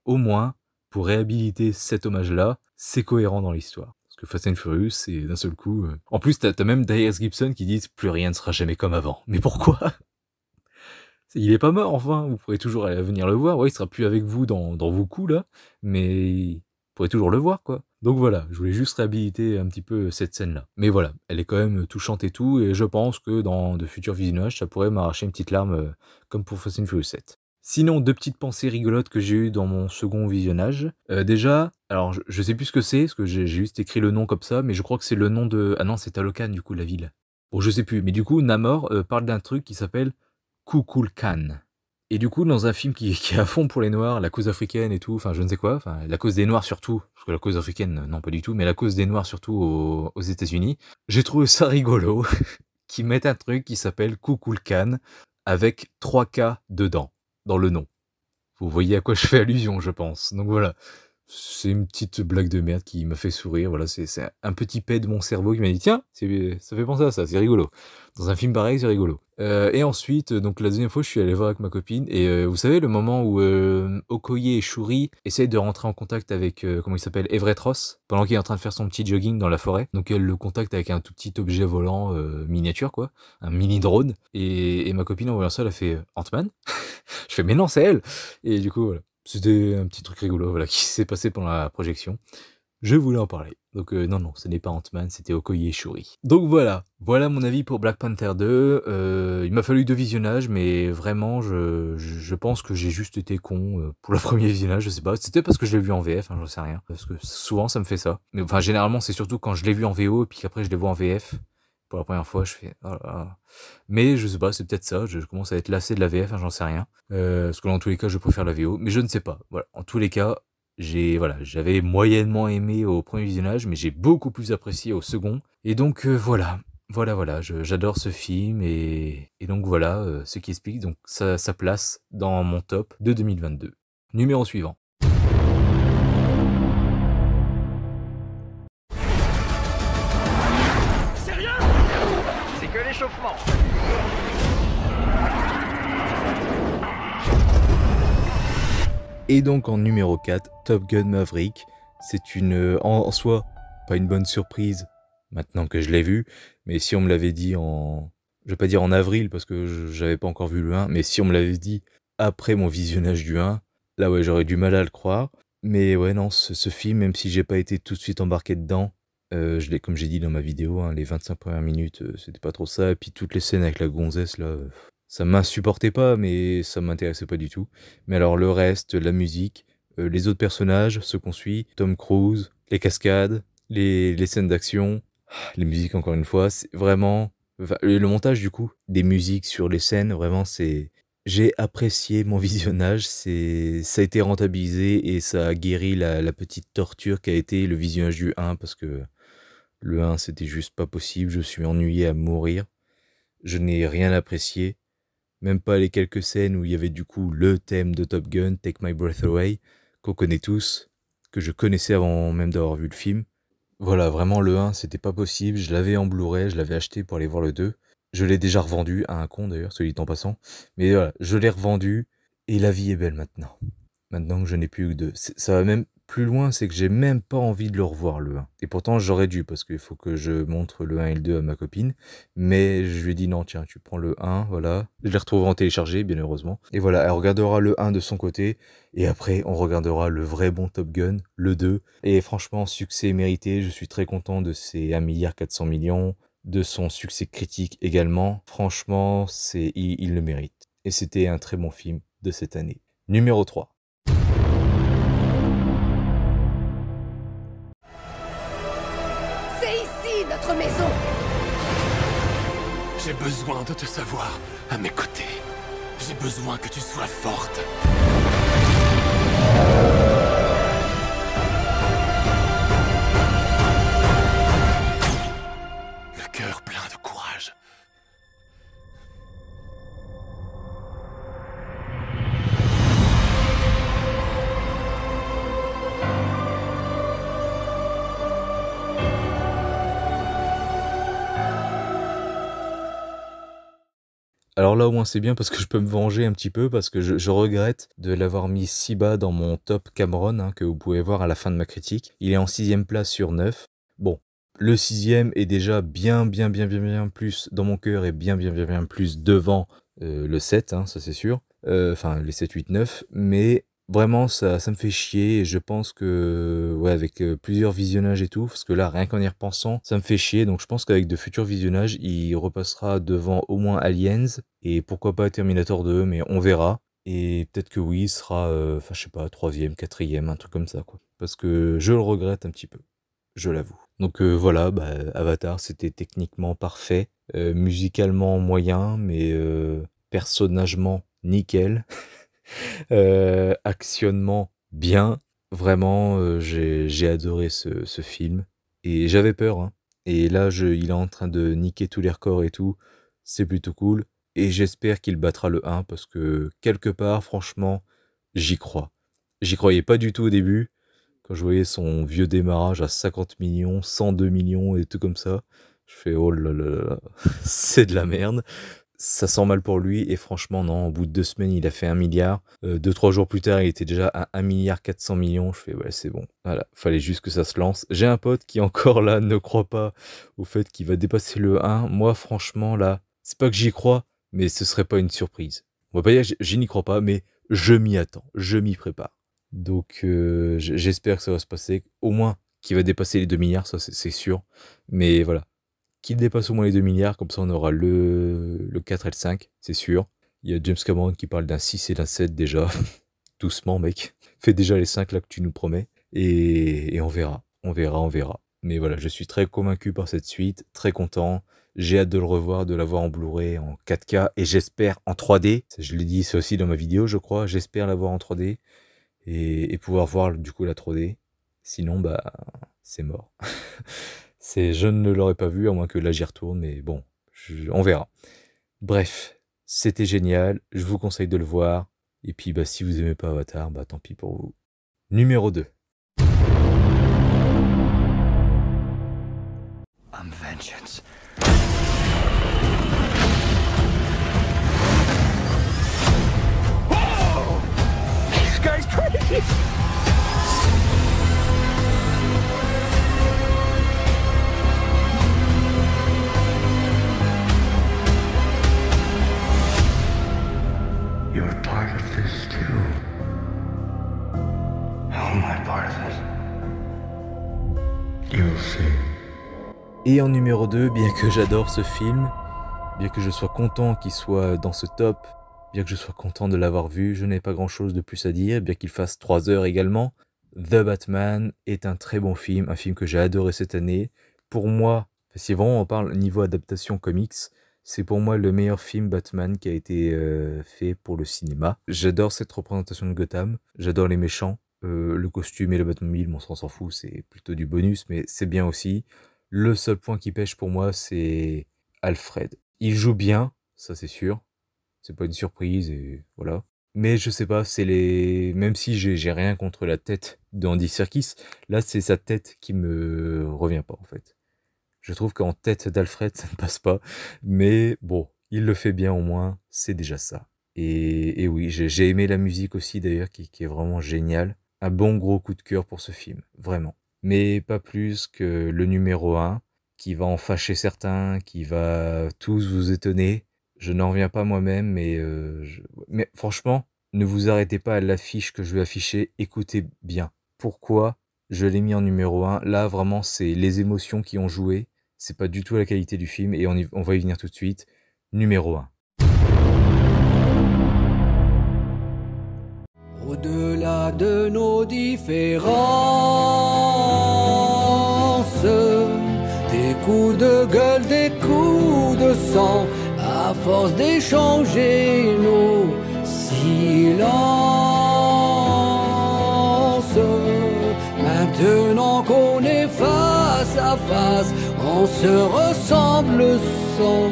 au moins, pour réhabiliter cet hommage-là, c'est cohérent dans l'histoire. Parce que Fast and Furious, c'est d'un seul coup... En plus, t'as même Tyrese Gibson qui dit « Plus rien ne sera jamais comme avant ». Mais pourquoi? Il est pas mort, enfin, vous pourrez toujours aller venir le voir, ouais, il sera plus avec vous dans vos coups, là, mais vous pourrez toujours le voir, quoi. Donc voilà, je voulais juste réhabiliter un petit peu cette scène-là. Mais voilà, elle est quand même touchante et tout, et je pense que dans de futurs visionnages, ça pourrait m'arracher une petite larme comme pour Fast and Furious 7. Sinon, 2 petites pensées rigolotes que j'ai eues dans mon second visionnage. Déjà, alors je sais plus ce que c'est, parce que j'ai juste écrit le nom comme ça, mais je crois que c'est le nom de... Ah non, c'est Talocan, du coup, la ville. Bon, je sais plus, mais du coup, Namor parle d'un truc qui s'appelle Kukulkan. Et du coup, dans un film qui est à fond pour les Noirs, la cause africaine et tout, enfin je ne sais quoi, enfin la cause des Noirs surtout, parce que la cause africaine, non pas du tout, mais la cause des Noirs surtout aux États-Unis, j'ai trouvé ça rigolo qu'ils mettent un truc qui s'appelle Kukulkan avec 3 K dedans, dans le nom. Vous voyez à quoi je fais allusion, je pense. Donc voilà, c'est une petite blague de merde qui m'a fait sourire, voilà, c'est un petit pet de mon cerveau qui m'a dit tiens, ça fait penser à ça, c'est rigolo. Dans un film pareil, c'est rigolo. Et ensuite, donc la deuxième fois, je suis allé voir avec ma copine, et vous savez, le moment où Okoye et Shuri essayent de rentrer en contact avec, comment il s'appelle, Everett Ross, pendant qu'il est en train de faire son petit jogging dans la forêt, donc elle le contacte avec un tout petit objet volant miniature, quoi, un mini drone, et ma copine en voyant ça, elle a fait Ant-Man. Je fais mais non, c'est elle. Et du coup, voilà. C'était un petit truc rigolo, voilà, qui s'est passé pendant la projection. Je voulais en parler. Donc non, ce n'est pas Ant-Man, c'était Okoye Shuri. Donc voilà mon avis pour Black Panther 2. Il m'a fallu 2 visionnages, mais vraiment, je pense que j'ai juste été con pour le premier visionnage, je sais pas. C'était parce que je l'ai vu en VF, hein, j'en sais rien. Parce que souvent, ça me fait ça. Mais enfin, généralement, c'est surtout quand je l'ai vu en VO, et puis qu'après, je l'ai vu en VF. Pour la première fois, je fais... Oh là là. Mais je sais pas, c'est peut-être ça, je commence à être lassé de la VF, hein, j'en sais rien. Parce que dans tous les cas, je préfère la VO, mais je ne sais pas. Voilà, en tous les cas, j'avais moyennement aimé au premier visionnage, mais j'ai beaucoup plus apprécié au second. Et donc voilà, j'adore ce film, et donc voilà ce qui explique donc sa place dans mon top de 2022. Numéro suivant. L'échauffement. Et donc en numéro 4, Top Gun Maverick. C'est en soi, pas une bonne surprise, maintenant que je l'ai vu, mais si on me l'avait dit je vais pas dire en avril, parce que j'avais pas encore vu le 1, mais si on me l'avait dit après mon visionnage du 1, là ouais, j'aurais du mal à le croire. Mais ouais, non, ce film, même si j'ai pas été tout de suite embarqué dedans, comme j'ai dit dans ma vidéo, hein, les 25 premières minutes, c'était pas trop ça. Et puis toutes les scènes avec la gonzesse, là, ça m'insupportait pas, mais ça m'intéressait pas du tout. Mais alors le reste, la musique, les autres personnages, ceux qu'on suit, Tom Cruise, les cascades, les scènes d'action, les musiques encore une fois, c'est vraiment... Enfin, le montage du coup, des musiques sur les scènes, vraiment c'est... J'ai apprécié mon visionnage, ça a été rentabilisé et ça a guéri la petite torture qu'a été le visionnage du 1, parce que le 1 c'était juste pas possible, je suis ennuyé à mourir, je n'ai rien apprécié, même pas les quelques scènes où il y avait du coup le thème de Top Gun, Take My Breath Away, qu'on connaît tous, que je connaissais avant même d'avoir vu le film. Voilà, vraiment le 1 c'était pas possible, je l'avais en Blu-ray, je l'avais acheté pour aller voir le 2. Je l'ai déjà revendu à un con d'ailleurs, celui en passant. Mais voilà, je l'ai revendu et la vie est belle maintenant. Maintenant que je n'ai plus que 2. Ça va même plus loin, c'est que j'ai même pas envie de le revoir le 1. Et pourtant j'aurais dû, parce qu'il faut que je montre le 1 et le 2 à ma copine. Mais je lui ai dit non, tiens, tu prends le 1, voilà. Je l'ai retrouvé en téléchargé, bien heureusement. Et voilà, elle regardera le 1 de son côté. Et après, on regardera le vrai bon Top Gun, le 2. Et franchement, succès mérité, je suis très content de ces 1,4 milliard, de son succès critique également. Franchement, il le mérite. Et c'était un très bon film de cette année. Numéro 3. C'est ici notre maison. J'ai besoin de te savoir à mes côtés. J'ai besoin que tu sois forte. Le cœur plein de courage. Alors là au moins c'est bien parce que je peux me venger un petit peu, parce que je regrette de l'avoir mis si bas dans mon top Cameron, hein, que vous pouvez voir à la fin de ma critique. Il est en 6ème place sur 9. Bon, le 6ème est déjà bien plus dans mon cœur, et bien plus devant le 7, hein, ça c'est sûr. Enfin les 7, 8, 9, mais... Vraiment, ça me fait chier, et je pense que, ouais, avec plusieurs visionnages et tout, parce que là, rien qu'en y repensant, ça me fait chier, donc je pense qu'avec de futurs visionnages, il repassera devant au moins Aliens, et pourquoi pas Terminator 2, mais on verra. Et peut-être que oui, il sera, enfin je sais pas, 3ème, 4ème, un truc comme ça, quoi. Parce que je le regrette un petit peu, je l'avoue. Donc voilà, bah, Avatar, c'était techniquement parfait, musicalement moyen, mais personnagement nickel. Actionnement bien, vraiment j'ai adoré ce film, et j'avais peur, hein. Et là il est en train de niquer tous les records et tout, c'est plutôt cool, et j'espère qu'il battra le 1, parce que quelque part franchement j'y crois. J'y croyais pas du tout au début, quand je voyais son vieux démarrage à 50 millions, 102 millions et tout comme ça, je fais oh là là là, c'est de la merde. Ça sent mal pour lui, et franchement non, au bout de 2 semaines il a fait 1 milliard, 2-3 jours plus tard il était déjà à 1,4 milliard, je fais ouais c'est bon, voilà, fallait juste que ça se lance. J'ai un pote qui encore là ne croit pas au fait qu'il va dépasser le 1, moi franchement là, c'est pas que j'y crois, mais ce serait pas une surprise. On va pas dire que je n'y crois pas, mais je m'y attends, je m'y prépare. Donc j'espère que ça va se passer, au moins qu'il va dépasser les 2 milliards, ça c'est sûr. Mais voilà, qu'il dépasse au moins les 2 milliards, comme ça on aura le 4 et le 5, c'est sûr. Il y a James Cameron qui parle d'un 6 et d'un 7 déjà. Doucement mec, fais déjà les 5 là que tu nous promets. Et on verra, on verra, on verra. Mais voilà, je suis très convaincu par cette suite, très content. J'ai hâte de le revoir, de l'avoir en Blu-ray, en 4K et j'espère en 3D. Je l'ai dit, c'est aussi dans ma vidéo, je crois. J'espère l'avoir en 3D et pouvoir voir du coup la 3D. Sinon, bah, c'est mort. Je ne l'aurais pas vu, à moins que là j'y retourne, mais bon, on verra. Bref, c'était génial. Je vous conseille de le voir. Et puis, bah, si vous aimez pas Avatar, bah, tant pis pour vous. Numéro 2. I'm vengeance. Whoa! This guy's crazy! You're part of this too. How am I part of it? You'll see. Et en numéro 2, bien que j'adore ce film, bien que je sois content qu'il soit dans ce top, bien que je sois content de l'avoir vu, je n'ai pas grand chose de plus à dire, bien qu'il fasse 3 heures également. The Batman est un très bon film, un film que j'ai adoré cette année. Pour moi, si vraiment on parle niveau adaptation comics, c'est pour moi le meilleur film Batman qui a été fait pour le cinéma. J'adore cette représentation de Gotham, j'adore les méchants, le costume et le Batmobile, bon on s'en fout, c'est plutôt du bonus, mais c'est bien aussi. Le seul point qui pêche pour moi, c'est Alfred. Il joue bien, ça c'est sûr. C'est pas une surprise et voilà. Mais je sais pas, c'est les... Même si j'ai rien contre la tête d'Andy Serkis, là c'est sa tête qui me revient pas en fait. Je trouve qu'en tête d'Alfred, ça ne passe pas. Mais bon, il le fait bien au moins, c'est déjà ça. Et oui, j'ai aimé la musique aussi d'ailleurs, qui est vraiment géniale. Un bon gros coup de cœur pour ce film, vraiment. Mais pas plus que le numéro 1, qui va en fâcher certains, qui va tous vous étonner. Je n'en reviens pas moi-même, mais franchement, ne vous arrêtez pas à l'affiche que je vais afficher, écoutez bien. Pourquoi je l'ai mis en numéro 1? Là, vraiment, c'est les émotions qui ont joué. C'est pas du tout la qualité du film, et on va y venir tout de suite. Numéro 1. Au-delà de nos différences, des coups de gueule, des coups de sang, à force d'échanger nos silences. Maintenant qu'on est face à face, on se ressemble 100%.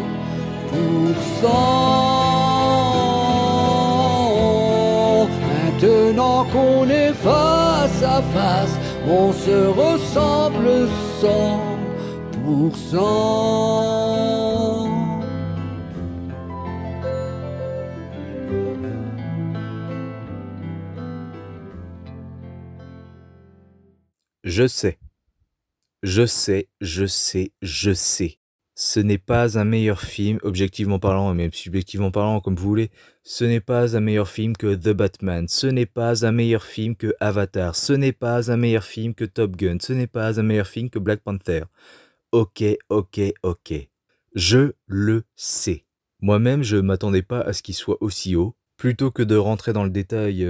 Maintenant qu'on est face à face, on se ressemble 100%. Je sais. Ce n'est pas un meilleur film, objectivement parlant, et même subjectivement parlant, comme vous voulez. Ce n'est pas un meilleur film que The Batman. Ce n'est pas un meilleur film que Avatar. Ce n'est pas un meilleur film que Top Gun. Ce n'est pas un meilleur film que Black Panther. Ok. Je le sais. Moi-même, je m'attendais pas à ce qu'il soit aussi haut. Plutôt que de rentrer dans le détail,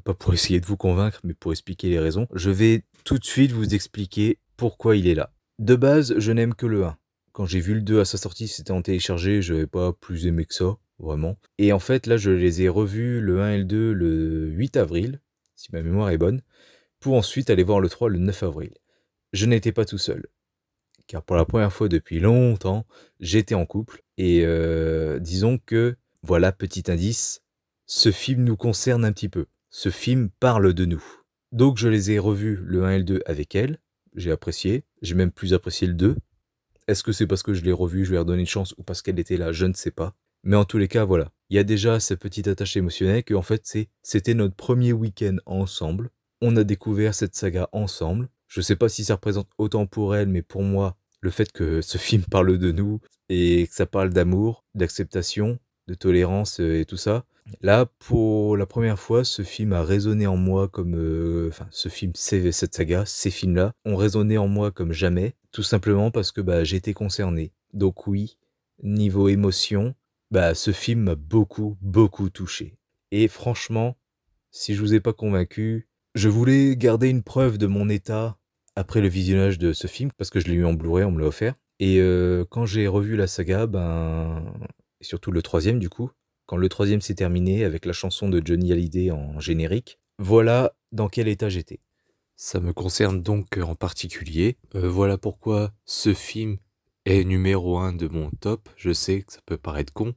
pas pour essayer de vous convaincre, mais pour expliquer les raisons, je vais tout de suite vous expliquer pourquoi il est là. De base, je n'aime que le 1. Quand j'ai vu le 2 à sa sortie, c'était en téléchargé, je n'avais pas plus aimé que ça, vraiment. Et en fait, là, je les ai revus, le 1 et le 2, le 8 avril, si ma mémoire est bonne, pour ensuite aller voir le 3 le 9 avril. Je n'étais pas tout seul, car pour la première fois depuis longtemps, j'étais en couple, et disons que, voilà, petit indice, ce film nous concerne un petit peu. Ce film parle de nous. Donc je les ai revus, le 1 et le 2, avec elle, j'ai apprécié, j'ai même plus apprécié le 2. Est-ce que c'est parce que je l'ai revu, je lui ai redonné une chance, ou parce qu'elle était là, je ne sais pas. Mais en tous les cas, voilà. Il y a déjà cette petite attache émotionnelle que, en fait, c'était notre premier week-end ensemble. On a découvert cette saga ensemble. Je sais pas si ça représente autant pour elle, mais pour moi, le fait que ce film parle de nous, et que ça parle d'amour, d'acceptation, de tolérance et tout ça, Là, pour la première fois, ce film a résonné en moi comme... Enfin, ce film, cette saga, ces films-là, ont résonné en moi comme jamais, tout simplement parce que bah, j'ai été concerné. Donc oui, niveau émotion, bah, ce film m'a beaucoup, beaucoup touché. Et franchement, si je vous ai pas convaincu, je voulais garder une preuve de mon état après le visionnage de ce film, parce que je l'ai eu en Blu-ray, on me l'a offert. Et quand j'ai revu la saga, ben... et surtout le troisième du coup, quand le troisième s'est terminé avec la chanson de Johnny Hallyday en générique, voilà dans quel état j'étais. Ça me concerne donc en particulier. Voilà pourquoi ce film est numéro 1 de mon top. Je sais que ça peut paraître con,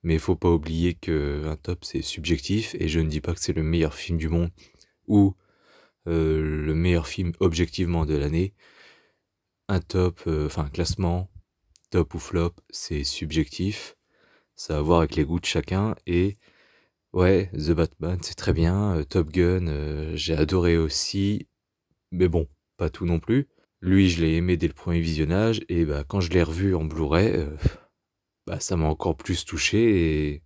mais il faut pas oublier qu'un top c'est subjectif, et je ne dis pas que c'est le meilleur film du monde ou le meilleur film objectivement de l'année. Un top, enfin un classement, top ou flop, c'est subjectif. Ça a à voir avec les goûts de chacun. Et ouais, The Batman, c'est très bien. Top Gun, j'ai adoré aussi. Mais bon, pas tout non plus. Lui, je l'ai aimé dès le premier visionnage. Et bah, quand je l'ai revu en Blu-ray, bah, ça m'a encore plus touché.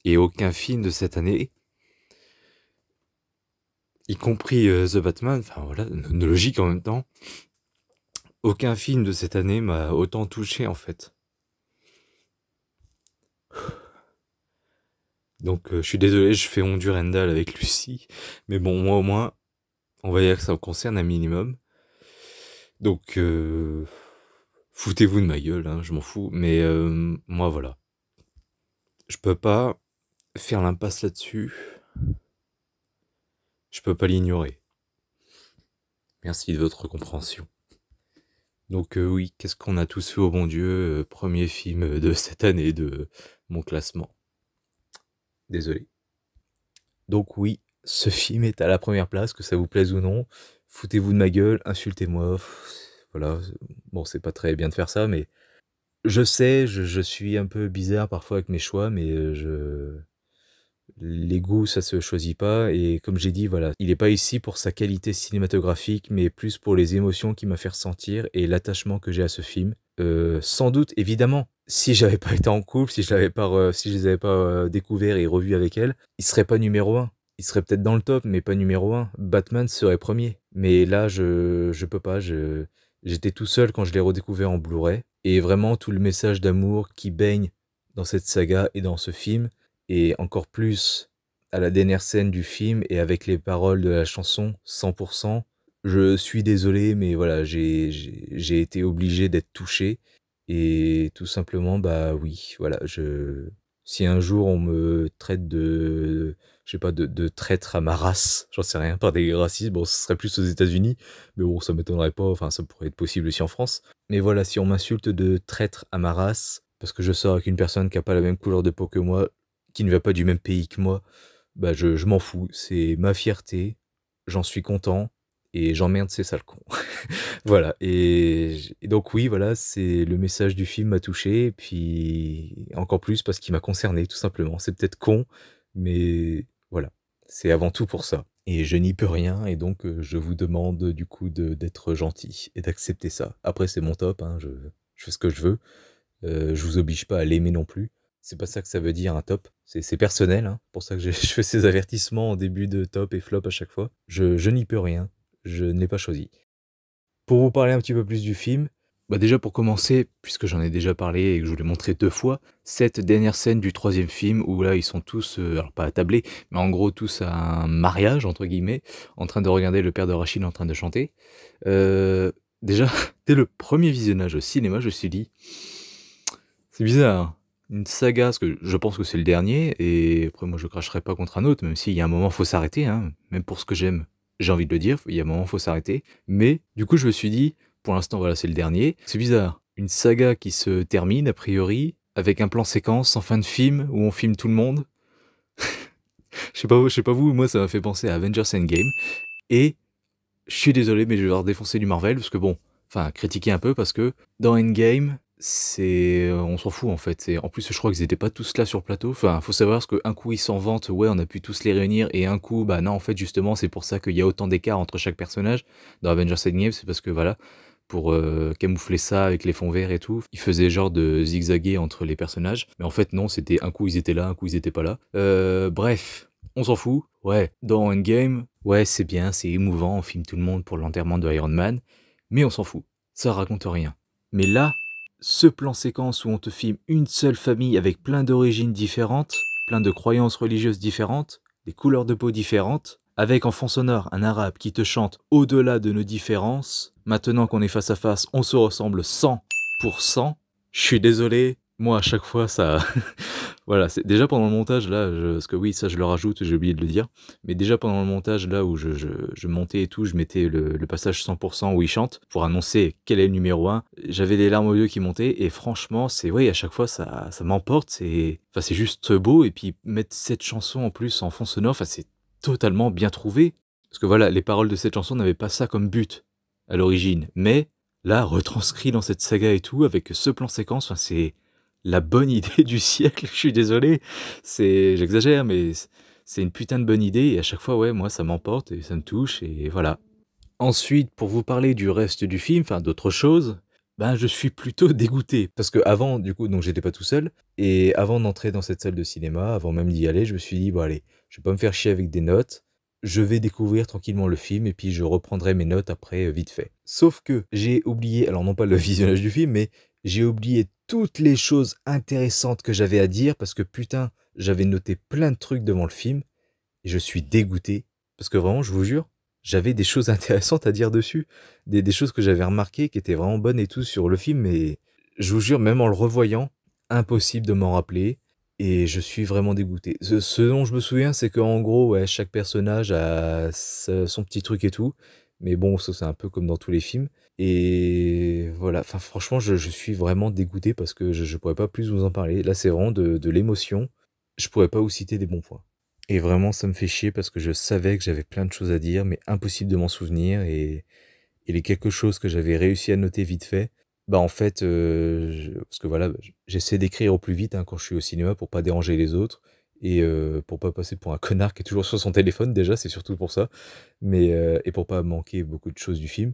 Et aucun film de cette année, y compris The Batman, enfin voilà, une logique en même temps, aucun film de cette année m'a autant touché en fait. Donc je suis désolé, je fais Hondurendal avec Lucie, mais bon, moi au moins, on va dire que ça me concerne un minimum. Donc foutez-vous de ma gueule, hein, je m'en fous, mais moi voilà. Je peux pas faire l'impasse là-dessus. Je peux pas l'ignorer. Merci de votre compréhension. Donc oui, qu'est-ce qu'on a tous fait au bon Dieu, premier film de cette année de mon classement. Désolé. Donc oui, ce film est à la première place, que ça vous plaise ou non. Foutez-vous de ma gueule, insultez-moi. Voilà, bon, c'est pas très bien de faire ça, mais je sais, je suis un peu bizarre parfois avec mes choix, mais les goûts, ça se choisit pas. Et comme j'ai dit, voilà, il est pas ici pour sa qualité cinématographique, mais plus pour les émotions qu'il m'a fait ressentir et l'attachement que j'ai à ce film. Sans doute, évidemment, si j'avais pas été en couple, si je les avais pas découverts et revus avec elle, il serait pas numéro 1. Il serait peut-être dans le top, mais pas numéro 1. Batman serait premier. Mais là, je peux pas. J'étais tout seul quand je l'ai redécouvert en Blu-ray. Et vraiment, tout le message d'amour qui baigne dans cette saga et dans ce film, et encore plus à la dernière scène du film et avec les paroles de la chanson 100%. Je suis désolé, mais voilà, j'ai été obligé d'être touché. Et tout simplement, bah oui, voilà, si un jour on me traite de, je sais pas, de traître à ma race, j'en sais rien, par des racistes, bon, ce serait plus aux États-Unis, mais bon, ça m'étonnerait pas, enfin, ça pourrait être possible aussi en France. Mais voilà, si on m'insulte de traître à ma race, parce que je sors avec une personne qui a pas la même couleur de peau que moi, qui ne va pas du même pays que moi, bah je m'en fous, c'est ma fierté, j'en suis content, et j'emmerde ces sales cons. Voilà, et donc oui, voilà, c'est le message du film m'a touché, et puis encore plus parce qu'il m'a concerné, tout simplement. C'est peut-être con, mais voilà, c'est avant tout pour ça. Et je n'y peux rien, et donc je vous demande du coup d'être gentil et d'accepter ça. Après, c'est mon top, hein, je fais ce que je veux. Je vous oblige pas à l'aimer non plus. C'est pas ça que ça veut dire un top. C'est personnel, hein. Pour ça que je fais ces avertissements en début de top et flop à chaque fois. Je n'y peux rien. Je ne l'ai pas choisi. Pour vous parler un petit peu plus du film, bah déjà pour commencer, puisque j'en ai déjà parlé et que je vous l'ai montré 2 fois, cette dernière scène du 3e film où là ils sont tous, alors pas attablés, mais en gros tous à un mariage entre guillemets, en train de regarder le père de Rachel en train de chanter. Déjà, dès le premier visionnage au cinéma, je me suis dit, c'est bizarre, une saga, parce que je pense que c'est le dernier, et après moi je cracherai pas contre un autre, même s'il y a un moment faut s'arrêter, hein, même pour ce que j'aime. J'ai envie de le dire, il y a un moment, faut s'arrêter. Mais du coup, je me suis dit, pour l'instant, voilà, c'est le dernier. C'est bizarre. Une saga qui se termine, a priori, avec un plan séquence en fin de film, où on filme tout le monde. Je sais pas vous, moi, ça m'a fait penser à Avengers Endgame. Et je suis désolé, mais je vais devoir défoncer du Marvel, parce que bon, enfin, critiquer un peu, parce que dans Endgame, on s'en fout en fait. En plus, je crois qu'ils étaient pas tous là sur le plateau. Enfin, faut savoir qu'un coup ils s'en vantent, ouais, on a pu tous les réunir, et un coup, bah non, en fait, justement, c'est pour ça qu'il y a autant d'écart entre chaque personnage. Dans Avengers Endgame, c'est parce que voilà, pour camoufler ça avec les fonds verts et tout. Ils faisaient genre de zigzaguer entre les personnages. Mais en fait, non, c'était un coup ils étaient là, un coup ils étaient pas là. Bref, on s'en fout. Ouais, dans Endgame, ouais, c'est bien, c'est émouvant, on filme tout le monde pour l'enterrement de Iron Man. Mais on s'en fout. Ça raconte rien. Mais là, ce plan séquence où on te filme une seule famille avec plein d'origines différentes, plein de croyances religieuses différentes, des couleurs de peau différentes, avec en fond sonore un arabe qui te chante au-delà de nos différences, maintenant qu'on est face à face, on se ressemble 100%. Je suis désolé, moi à chaque fois ça... Voilà, c'est déjà pendant le montage là, parce que oui, ça je le rajoute, j'ai oublié de le dire, mais déjà pendant le montage là où je montais et tout, je mettais le passage 100% où il chante pour annoncer quel est le numéro 1. J'avais les larmes aux yeux qui montaient et franchement, c'est oui, à chaque fois ça m'emporte, c'est juste beau et puis mettre cette chanson en plus en fond sonore, c'est totalement bien trouvé. Parce que voilà, les paroles de cette chanson n'avaient pas ça comme but à l'origine, mais là, retranscrit dans cette saga et tout, avec ce plan séquence, c'est la bonne idée du siècle, je suis désolé, j'exagère, mais c'est une putain de bonne idée, et à chaque fois, ouais, moi, ça m'emporte, et ça me touche, et voilà. Ensuite, pour vous parler du reste du film, d'autres choses, je suis plutôt dégoûté, parce que avant, du coup, donc j'étais pas tout seul, et avant d'entrer dans cette salle de cinéma, avant même d'y aller, je me suis dit, bon allez, je vais pas me faire chier avec des notes, je vais découvrir tranquillement le film, et puis je reprendrai mes notes après, vite fait. Sauf que j'ai oublié, alors non pas le visionnage du film, mais j'ai oublié toutes les choses intéressantes que j'avais à dire parce que putain, j'avais noté plein de trucs devant le film et je suis dégoûté parce que vraiment, je vous jure, j'avais des choses intéressantes à dire dessus, des choses que j'avais remarquées qui étaient vraiment bonnes et tout sur le film, mais je vous jure, même en le revoyant, impossible de m'en rappeler et je suis vraiment dégoûté. Ce dont je me souviens, c'est qu'en gros, ouais, chaque personnage a son petit truc et tout, mais bon, ça c'est un peu comme dans tous les films. Et voilà, franchement, je suis vraiment dégoûté parce que je pourrais pas plus vous en parler. Là, c'est vraiment de l'émotion. Je pourrais pas vous citer des bons points. Et vraiment, ça me fait chier parce que je savais que j'avais plein de choses à dire, mais impossible de m'en souvenir. Et les quelques choses que j'avais réussi à noter vite fait, en fait, parce que voilà, j'essaie d'écrire au plus vite quand je suis au cinéma pour pas déranger les autres. Et pour pas passer pour un connard qui est toujours sur son téléphone, déjà, c'est surtout pour ça. Mais, et pour pas manquer beaucoup de choses du film.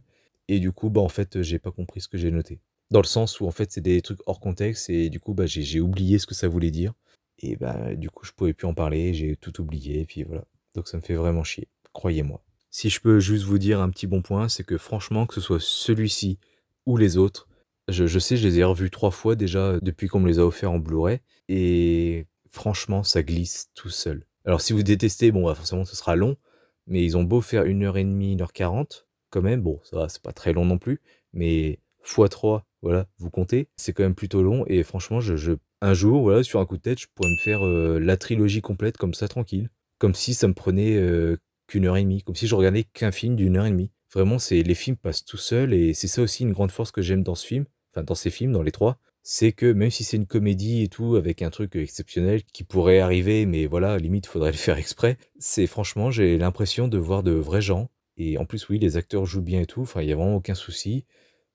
Et du coup, en fait, j'ai pas compris ce que j'ai noté. Dans le sens où, en fait, c'est des trucs hors contexte, et du coup, j'ai oublié ce que ça voulait dire. Et du coup, je pouvais plus en parler, j'ai tout oublié, et puis voilà. Donc ça me fait vraiment chier, croyez-moi. Si je peux juste vous dire un petit bon point, c'est que franchement, que ce soit celui-ci ou les autres, je sais, je les ai revus 3 fois déjà depuis qu'on me les a offerts en Blu-ray, et franchement, ça glisse tout seul. Alors si vous détestez, forcément, ce sera long, mais ils ont beau faire 1h30, 1h40, quand même, ça va, c'est pas très long non plus, mais x3, voilà, vous comptez, c'est quand même plutôt long, et franchement, un jour, voilà, sur un coup de tête, je pourrais me faire la trilogie complète comme ça, tranquille, comme si ça me prenait qu'1h30, comme si je regardais qu'un film d'1h30. Vraiment, les films passent tout seuls, et c'est ça aussi une grande force que j'aime dans ce film, dans ces films, dans les 3, c'est que même si c'est une comédie et tout, avec un truc exceptionnel qui pourrait arriver, mais voilà, limite, faudrait le faire exprès, franchement, j'ai l'impression de voir de vrais gens. Et en plus, oui, les acteurs jouent bien et tout, il n'y a vraiment aucun souci.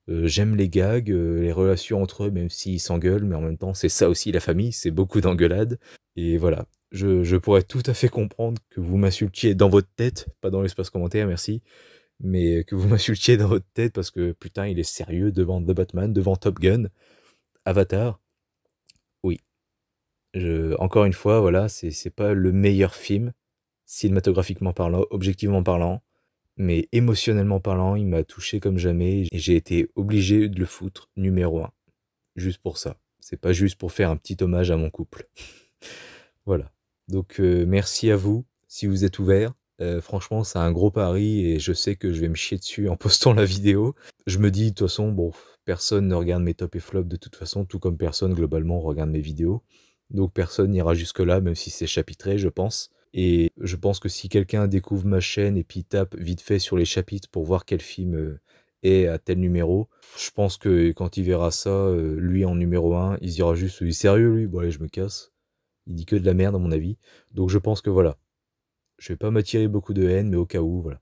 J'aime les gags, les relations entre eux, même s'ils s'engueulent, mais en même temps, c'est ça aussi la famille, c'est beaucoup d'engueulades. Et voilà, je pourrais tout à fait comprendre que vous m'insultiez dans votre tête, pas dans l'espace commentaire, merci, mais que vous m'insultiez dans votre tête parce que putain, il est sérieux devant The Batman, devant Top Gun, Avatar. Oui. Encore une fois, voilà, c'est pas le meilleur film, cinématographiquement parlant, objectivement parlant, mais émotionnellement parlant, il m'a touché comme jamais et j'ai été obligé de le foutre numéro 1. Juste pour ça. C'est pas juste pour faire un petit hommage à mon couple. Voilà. Donc merci à vous si vous êtes ouverts. Franchement, c'est un gros pari et je sais que je vais me chier dessus en postant la vidéo. Je me dis, de toute façon, personne ne regarde mes top et flops de toute façon, tout comme personne globalement regarde mes vidéos. Donc personne n'ira jusque-là, même si c'est chapitré, je pense. Et je pense que si quelqu'un découvre ma chaîne et puis tape vite fait sur les chapitres pour voir quel film est à tel numéro, je pense que quand il verra ça, lui en numéro 1, il se dira juste, il est sérieux lui, bon allez, je me casse. Il dit que de la merde à mon avis. Donc je pense que voilà, je vais pas m'attirer beaucoup de haine, mais au cas où, voilà.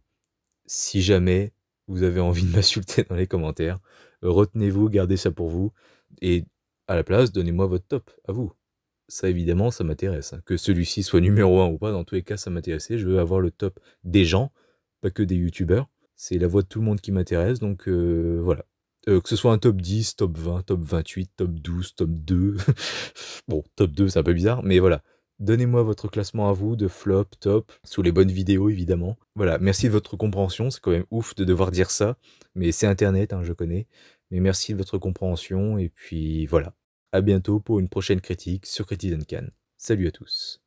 Si jamais vous avez envie de m'insulter dans les commentaires, retenez-vous, gardez ça pour vous, et à la place, donnez-moi votre top, à vous. Ça évidemment, ça m'intéresse. Que celui-ci soit numéro 1 ou pas, dans tous les cas, ça m'intéressait. Je veux avoir le top des gens, pas que des youtubeurs. C'est la voix de tout le monde qui m'intéresse, donc voilà. Que ce soit un top 10, top 20, top 28, top 12, top 2. Bon, top 2, c'est un peu bizarre, mais voilà. Donnez-moi votre classement à vous de flop, top, sous les bonnes vidéos évidemment. Voilà, merci de votre compréhension, c'est quand même ouf de devoir dire ça, mais c'est internet, hein, je connais. Mais merci de votre compréhension, et puis voilà. À bientôt pour une prochaine critique sur Critizen Can. Salut à tous.